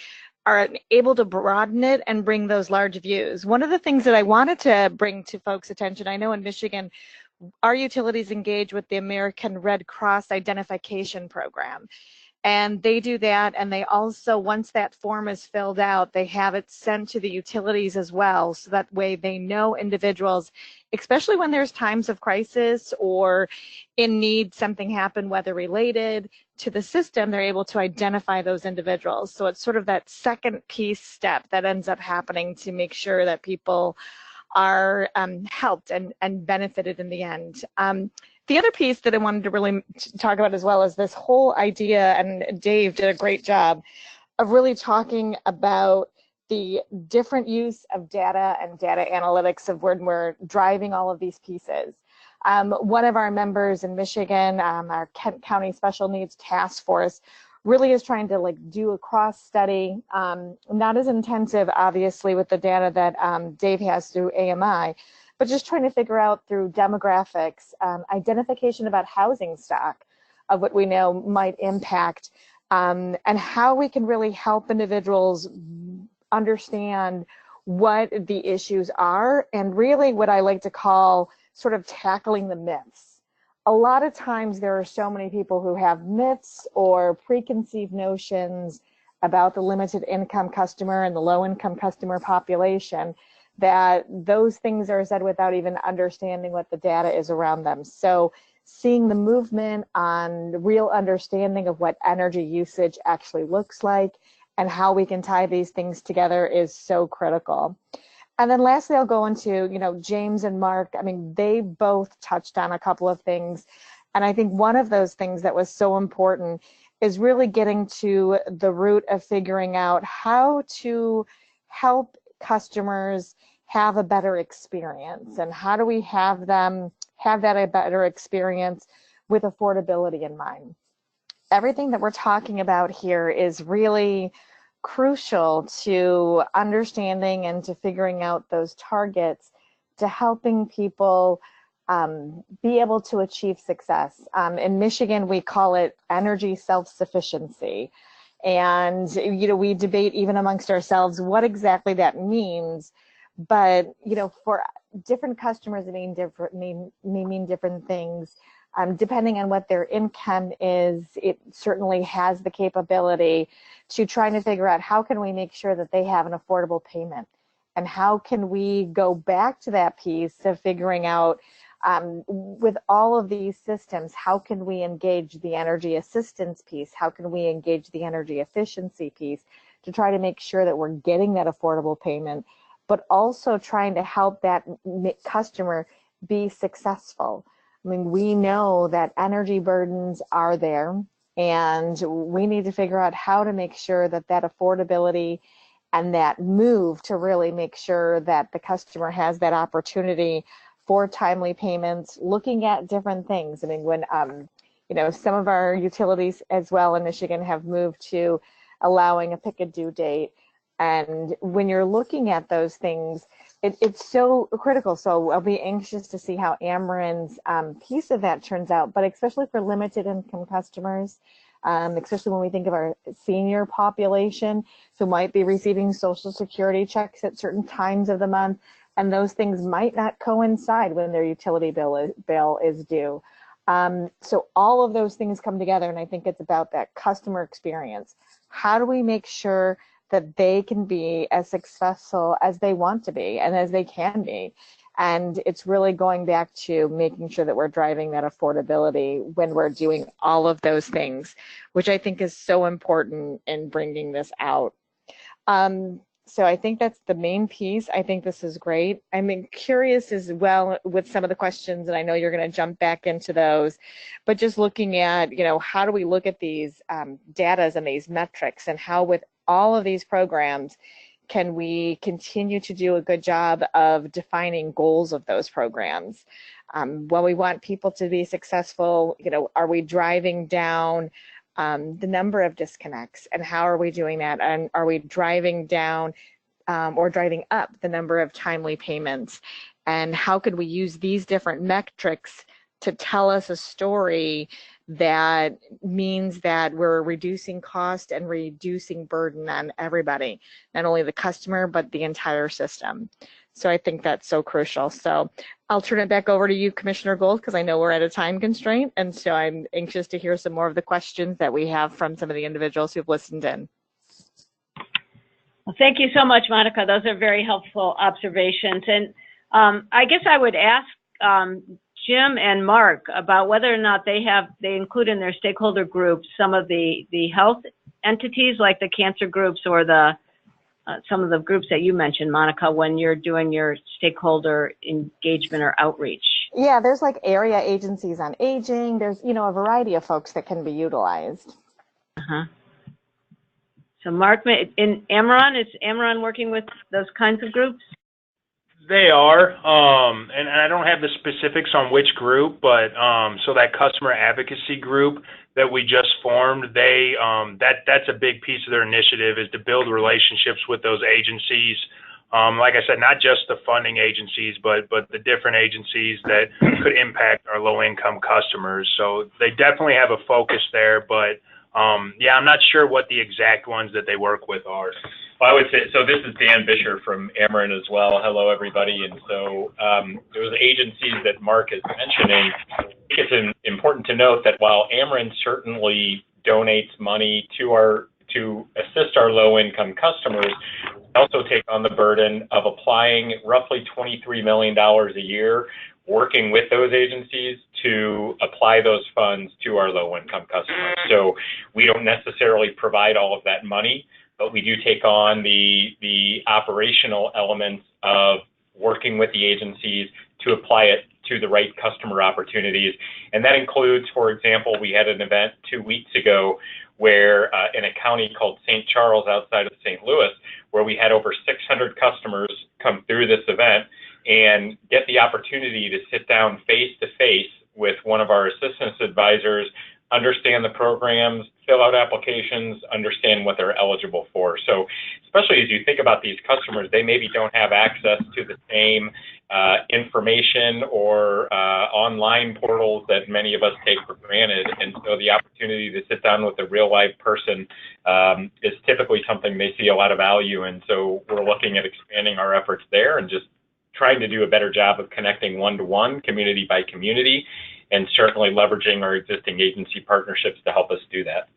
are able to broaden it and bring those large views. One of the things that I wanted to bring to folks' attention, I know in Michigan, our utilities engage with the American Red Cross Identification Program. And they do that, and they also, once that form is filled out, they have it sent to the utilities as well, so that way they know individuals, especially when there's times of crisis or in need, something happened, weather related to the system, they're able to identify those individuals. So it's sort of that second piece step that ends up happening to make sure that people are helped and benefited in the end. The other piece that I wanted to really talk about as well is this whole idea, and Dave did a great job of really talking about the different use of data and data analytics of when we're driving all of these pieces. One of our members in Michigan, our Kent County Special Needs Task Force, really is trying to like do a cross study, not as intensive, obviously, with the data that Dave has through AMI, but just trying to figure out through demographics, identification about housing stock of what we know might impact, and how we can really help individuals understand what the issues are, and really what I like to call sort of tackling the myths. A lot of times there are so many people who have myths or preconceived notions about the limited income customer and the low income customer population, that those things are said without even understanding what the data is around them. So seeing the movement on real understanding of what energy usage actually looks like and how we can tie these things together is so critical. And then lastly, I'll go into, James and Mark. I mean, they both touched on a couple of things. And I think one of those things that was so important is really getting to the root of figuring out how to help customers have a better experience, and how do we have them have that a better experience with affordability in mind. Everything that we're talking about here is really crucial to understanding and to figuring out those targets, to helping people be able to achieve success. In Michigan, we call it energy self-sufficiency. And, we debate even amongst ourselves what exactly that means. But, for different customers, it may mean different things. Depending on what their income is, it certainly has the capability to trying to figure out how can we make sure that they have an affordable payment, and how can we go back to that piece of figuring out with all of these systems, how can we engage the energy assistance piece, how can we engage the energy efficiency piece to try to make sure that we're getting that affordable payment, but also trying to help that customer be successful. I mean, we know that energy burdens are there, and we need to figure out how to make sure that that affordability and that move to really make sure that the customer has that opportunity for timely payments, looking at different things. I mean, when, some of our utilities as well in Michigan have moved to allowing a pick a due date. And when you're looking at those things, it's so critical. So I'll be anxious to see how Ameren's piece of that turns out, but especially for limited income customers, especially when we think of our senior population who might be receiving Social Security checks at certain times of the month, and those things might not coincide when their utility bill is due. So all of those things come together, and I think it's about that customer experience. How do we make sure that they can be as successful as they want to be and as they can be? And it's really going back to making sure that we're driving that affordability when we're doing all of those things, which I think is so important in bringing this out. So I think that's the main piece. I think this is great. I'm curious as well with some of the questions, and I know you're going to jump back into those, but just looking at, how do we look at these data and these metrics, and how with all of these programs can we continue to do a good job of defining goals of those programs? Well, we want people to be successful. Are we driving down the number of disconnects, and how are we doing that? And are we driving down or driving up the number of timely payments? And how could we use these different metrics to tell us a story that means that we're reducing cost and reducing burden on everybody, not only the customer, but the entire system. So I think that's so crucial. So I'll turn it back over to you, Commissioner Gould, because I know we're at a time constraint. And so I'm anxious to hear some more of the questions that we have from some of the individuals who've listened in. Well, thank you so much, Monica. Those are very helpful observations. And I guess I would ask Jim and Mark about whether or not they include in their stakeholder groups some of the health entities like the cancer groups or the some of the groups that you mentioned, Monica, when you're doing your stakeholder engagement or outreach. Yeah, there's like area agencies on aging. There's, a variety of folks that can be utilized. Uh-huh. So Mark, in Amaron, is Amaron working with those kinds of groups? They are, and I don't have the specifics on which group, but so that customer advocacy group that we just formed, that's a big piece of their initiative, is to build relationships with those agencies. Like I said, not just the funding agencies, but the different agencies that could impact our low-income customers. So they definitely have a focus there, but yeah, I'm not sure what the exact ones that they work with are. Well, I would say, so this is Dan Bisher from Marion as well. Hello, everybody. And so those agencies that Mark is mentioning, I think it's important to note that while Marion certainly donates money to assist our low-income customers, we also take on the burden of applying roughly $23 million a year, working with those agencies to apply those funds to our low-income customers. So we don't necessarily provide all of that money, but we do take on the operational elements of working with the agencies to apply it to the right customer opportunities. And that includes, for example, we had an event 2 weeks ago where in a county called St. Charles outside of St. Louis, where we had over 600 customers come through this event and get the opportunity to sit down face-to-face with one of our assistance advisors, understand the programs, fill out applications, understand what they're eligible for. So especially as you think about these customers, they maybe don't have access to the same information or online portals that many of us take for granted. And so the opportunity to sit down with a real live person is typically something they see a lot of value in. So we're looking at expanding our efforts there and just trying to do a better job of connecting one-to-one, community by community, and certainly leveraging our existing agency partnerships to help us do that.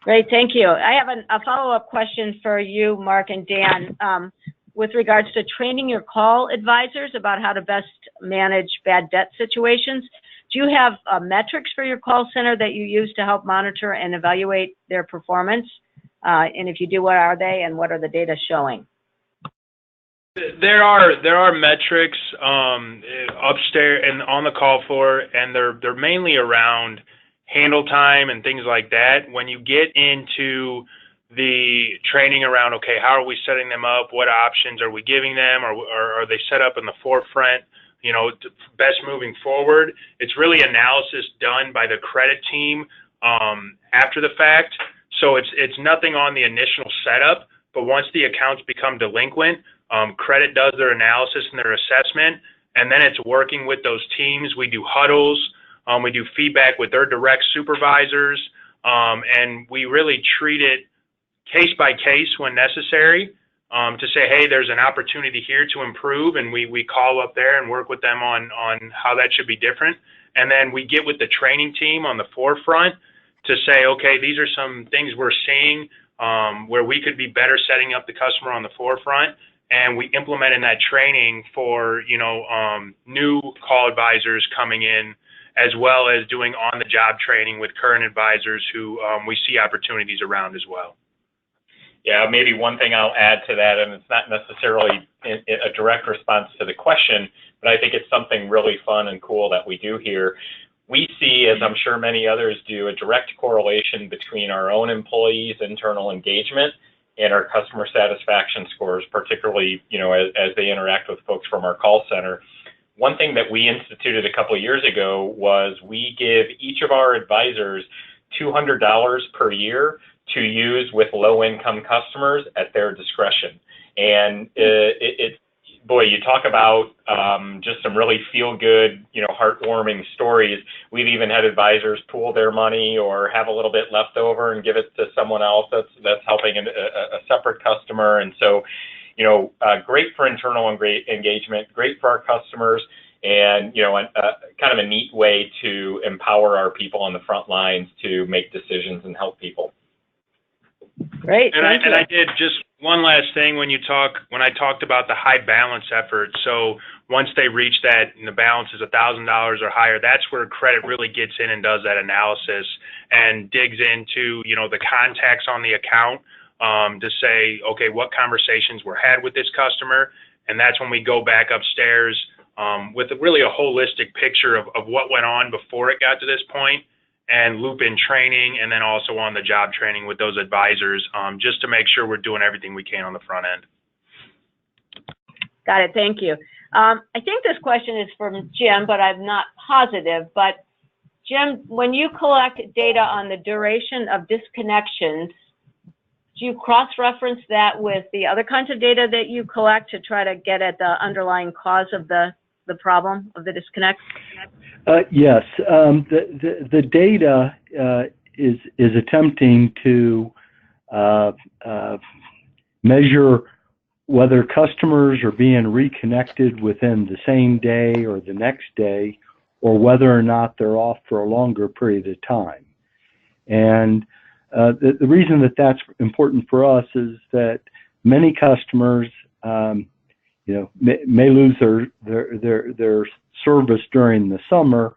Great, thank you. I have a follow-up question for you, Mark and Dan, with regards to training your call advisors about how to best manage bad debt situations. Do you have metrics for your call center that you use to help monitor and evaluate their performance? And if you do, what are they and what are the data showing? There are metrics upstairs and on the call floor, and they're mainly around handle time and things like that. When you get into the training around, okay, how are we setting them up? What options are we giving them? Or are they set up in the forefront? You know, best moving forward. It's really analysis done by the credit team after the fact. So it's nothing on the initial setup, but once the accounts become delinquent, credit does their analysis and their assessment, and then it's working with those teams. We do huddles, we do feedback with their direct supervisors, and we really treat it case by case when necessary to say, hey, there's an opportunity here to improve, and we call up there and work with them on how that should be different. And then we get with the training team on the forefront to say, okay, these are some things we're seeing where we could be better setting up the customer on the forefront. And we implement in that training for, new call advisors coming in, as well as doing on-the-job training with current advisors who we see opportunities around as well. Yeah, maybe one thing I'll add to that, and it's not necessarily a direct response to the question, but I think it's something really fun and cool that we do here. We see, as I'm sure many others do, a direct correlation between our own employees' internal engagement and our customer satisfaction scores, particularly, as they interact with folks from our call center. One thing that we instituted a couple of years ago was we give each of our advisors $200 per year to use with low-income customers at their discretion. And boy, you talk about just some really feel-good, heartwarming stories. We've even had advisors pool their money or have a little bit left over and give it to someone else that's helping a separate customer. And so, great for internal and great engagement, great for our customers, and kind of a neat way to empower our people on the front lines to make decisions and help people. Great. And I did just one last thing when I talked about the high balance effort. So once they reach that and the balance is $1,000 or higher, that's where credit really gets in and does that analysis and digs into, the contacts on the account to say, okay, what conversations were had with this customer. And that's when we go back upstairs with really a holistic picture of what went on before it got to this point, and loop in training, and then also on the job training with those advisors, just to make sure we're doing everything we can on the front end. Got it, thank you. I think this question is from Jim, but I'm not positive. But Jim, when you collect data on the duration of disconnections, do you cross-reference that with the other kinds of data that you collect to try to get at the underlying cause of the problem of the disconnect? Yes. The data is attempting to measure whether customers are being reconnected within the same day or the next day, or whether or not they're off for a longer period of time. And the reason that that's important for us is that many customers, may lose their service during the summer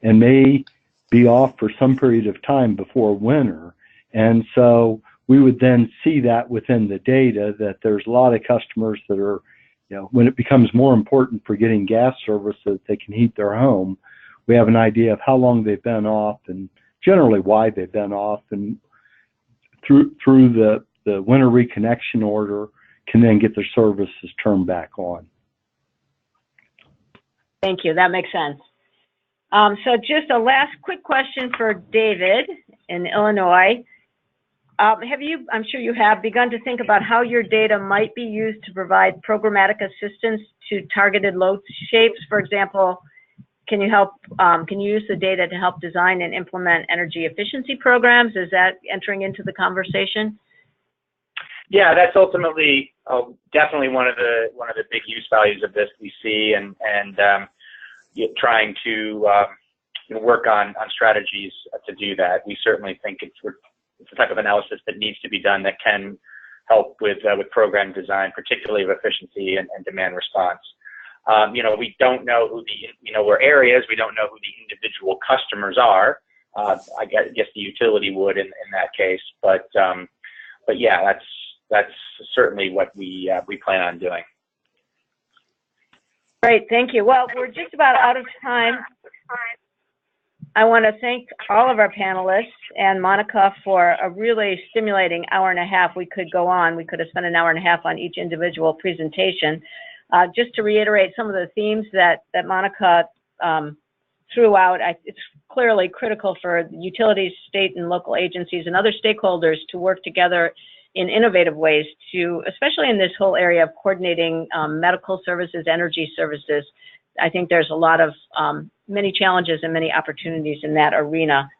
and may be off for some period of time before winter. And so we would then see that within the data that there's a lot of customers that are, when it becomes more important for getting gas service so that they can heat their home, we have an idea of how long they've been off and generally why they've been off, and through the winter reconnection order can then get their services turned back on. Thank you. That makes sense. So just a last quick question for David in Illinois. Have you, I'm sure you have, begun to think about how your data might be used to provide programmatic assistance to targeted load shapes? For example, can you use the data to help design and implement energy efficiency programs? Is that entering into the conversation? Yeah, that's ultimately definitely one of the big use values of this we see, and trying to work on strategies to do that. We certainly think it's the type of analysis that needs to be done that can help with program design, particularly of efficiency and demand response. We don't know who we're areas, we don't know who the individual customers are. I guess the utility would in that case, but yeah, that's certainly what we plan on doing. Great, thank you. Well, we're just about out of time. I want to thank all of our panelists and Monica for a really stimulating hour and a half. We could go on. We could have spent an hour and a half on each individual presentation. Just to reiterate some of the themes that Monica threw out, it's clearly critical for utilities, state and local agencies, and other stakeholders to work together in innovative ways to, especially in this whole area of coordinating medical services, energy services. I think there's a lot of many challenges and many opportunities in that arena.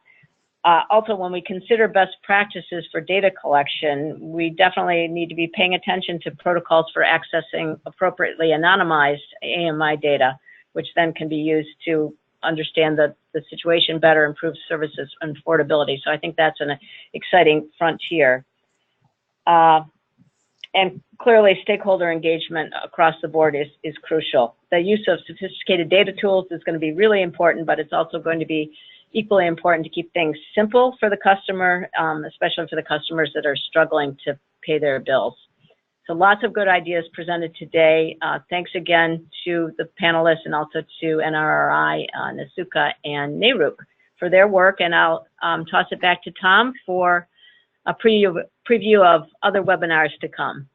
Also, when we consider best practices for data collection, we definitely need to be paying attention to protocols for accessing appropriately anonymized AMI data, which then can be used to understand the situation better, improve services and affordability. So I think that's an exciting frontier. And clearly, stakeholder engagement across the board is crucial. The use of sophisticated data tools is going to be really important, but it's also going to be equally important to keep things simple for the customer, especially for the customers that are struggling to pay their bills. So lots of good ideas presented today. Thanks again to the panelists and also to NRRI, NASUCA, and NARUC for their work. And I'll toss it back to Tom for a preview of other webinars to come.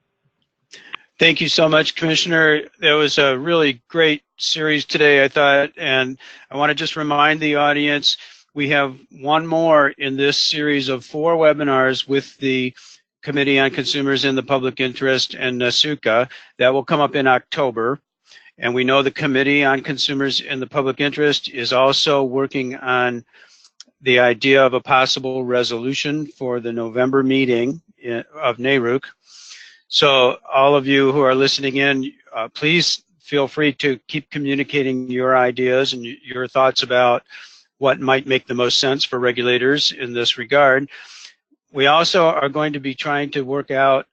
Thank you so much, Commissioner. That was a really great series today, I thought, and I want to just remind the audience we have one more in this series of 4 webinars with the Committee on Consumers in the Public Interest and NASUCA. That will come up in October. And we know the Committee on Consumers in the Public Interest is also working on the idea of a possible resolution for the November meeting of NARUC. So all of you who are listening in, please feel free to keep communicating your ideas and your thoughts about what might make the most sense for regulators in this regard. We also are going to be trying to work out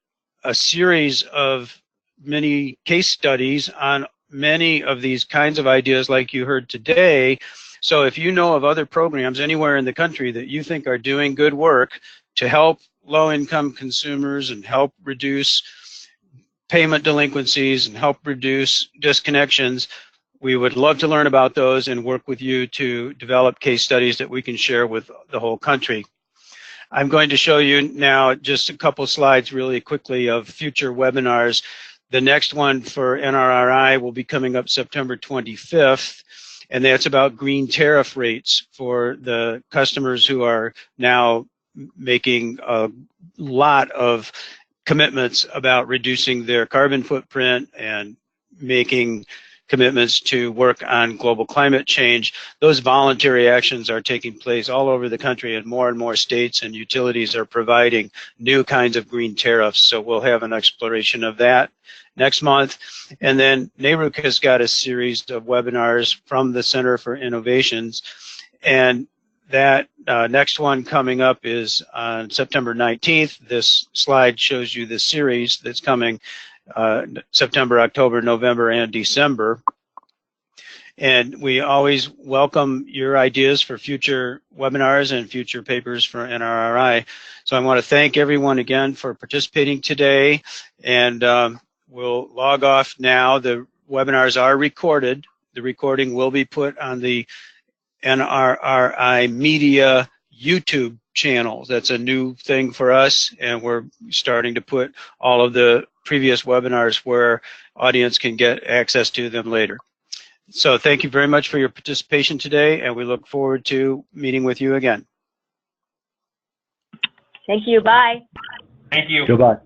a series of many case studies on many of these kinds of ideas like you heard today. So if you know of other programs anywhere in the country that you think are doing good work to help low-income consumers and help reduce payment delinquencies and help reduce disconnections, we would love to learn about those and work with you to develop case studies that we can share with the whole country. I'm going to show you now just a couple slides really quickly of future webinars. The next one for NRRI will be coming up September 25th. and that's about green tariff rates for the customers who are now making a lot of commitments about reducing their carbon footprint and making commitments to work on global climate change. Those voluntary actions are taking place all over the country, and more states and utilities are providing new kinds of green tariffs. So we'll have an exploration of that next month. And then NARUC has got a series of webinars from the Center for Innovations, and that next one coming up is on September 19th. This slide shows you the series that's coming September, October, November, and December. And we always welcome your ideas for future webinars and future papers for NRRI. So I want to thank everyone again for participating today, and we'll log off now. The webinars are recorded. The recording will be put on the NRRI Media YouTube channel. That's a new thing for us, and we're starting to put all of the previous webinars where audience can get access to them later. So thank you very much for your participation today, and we look forward to meeting with you again. Thank you. Bye. Thank you. Goodbye.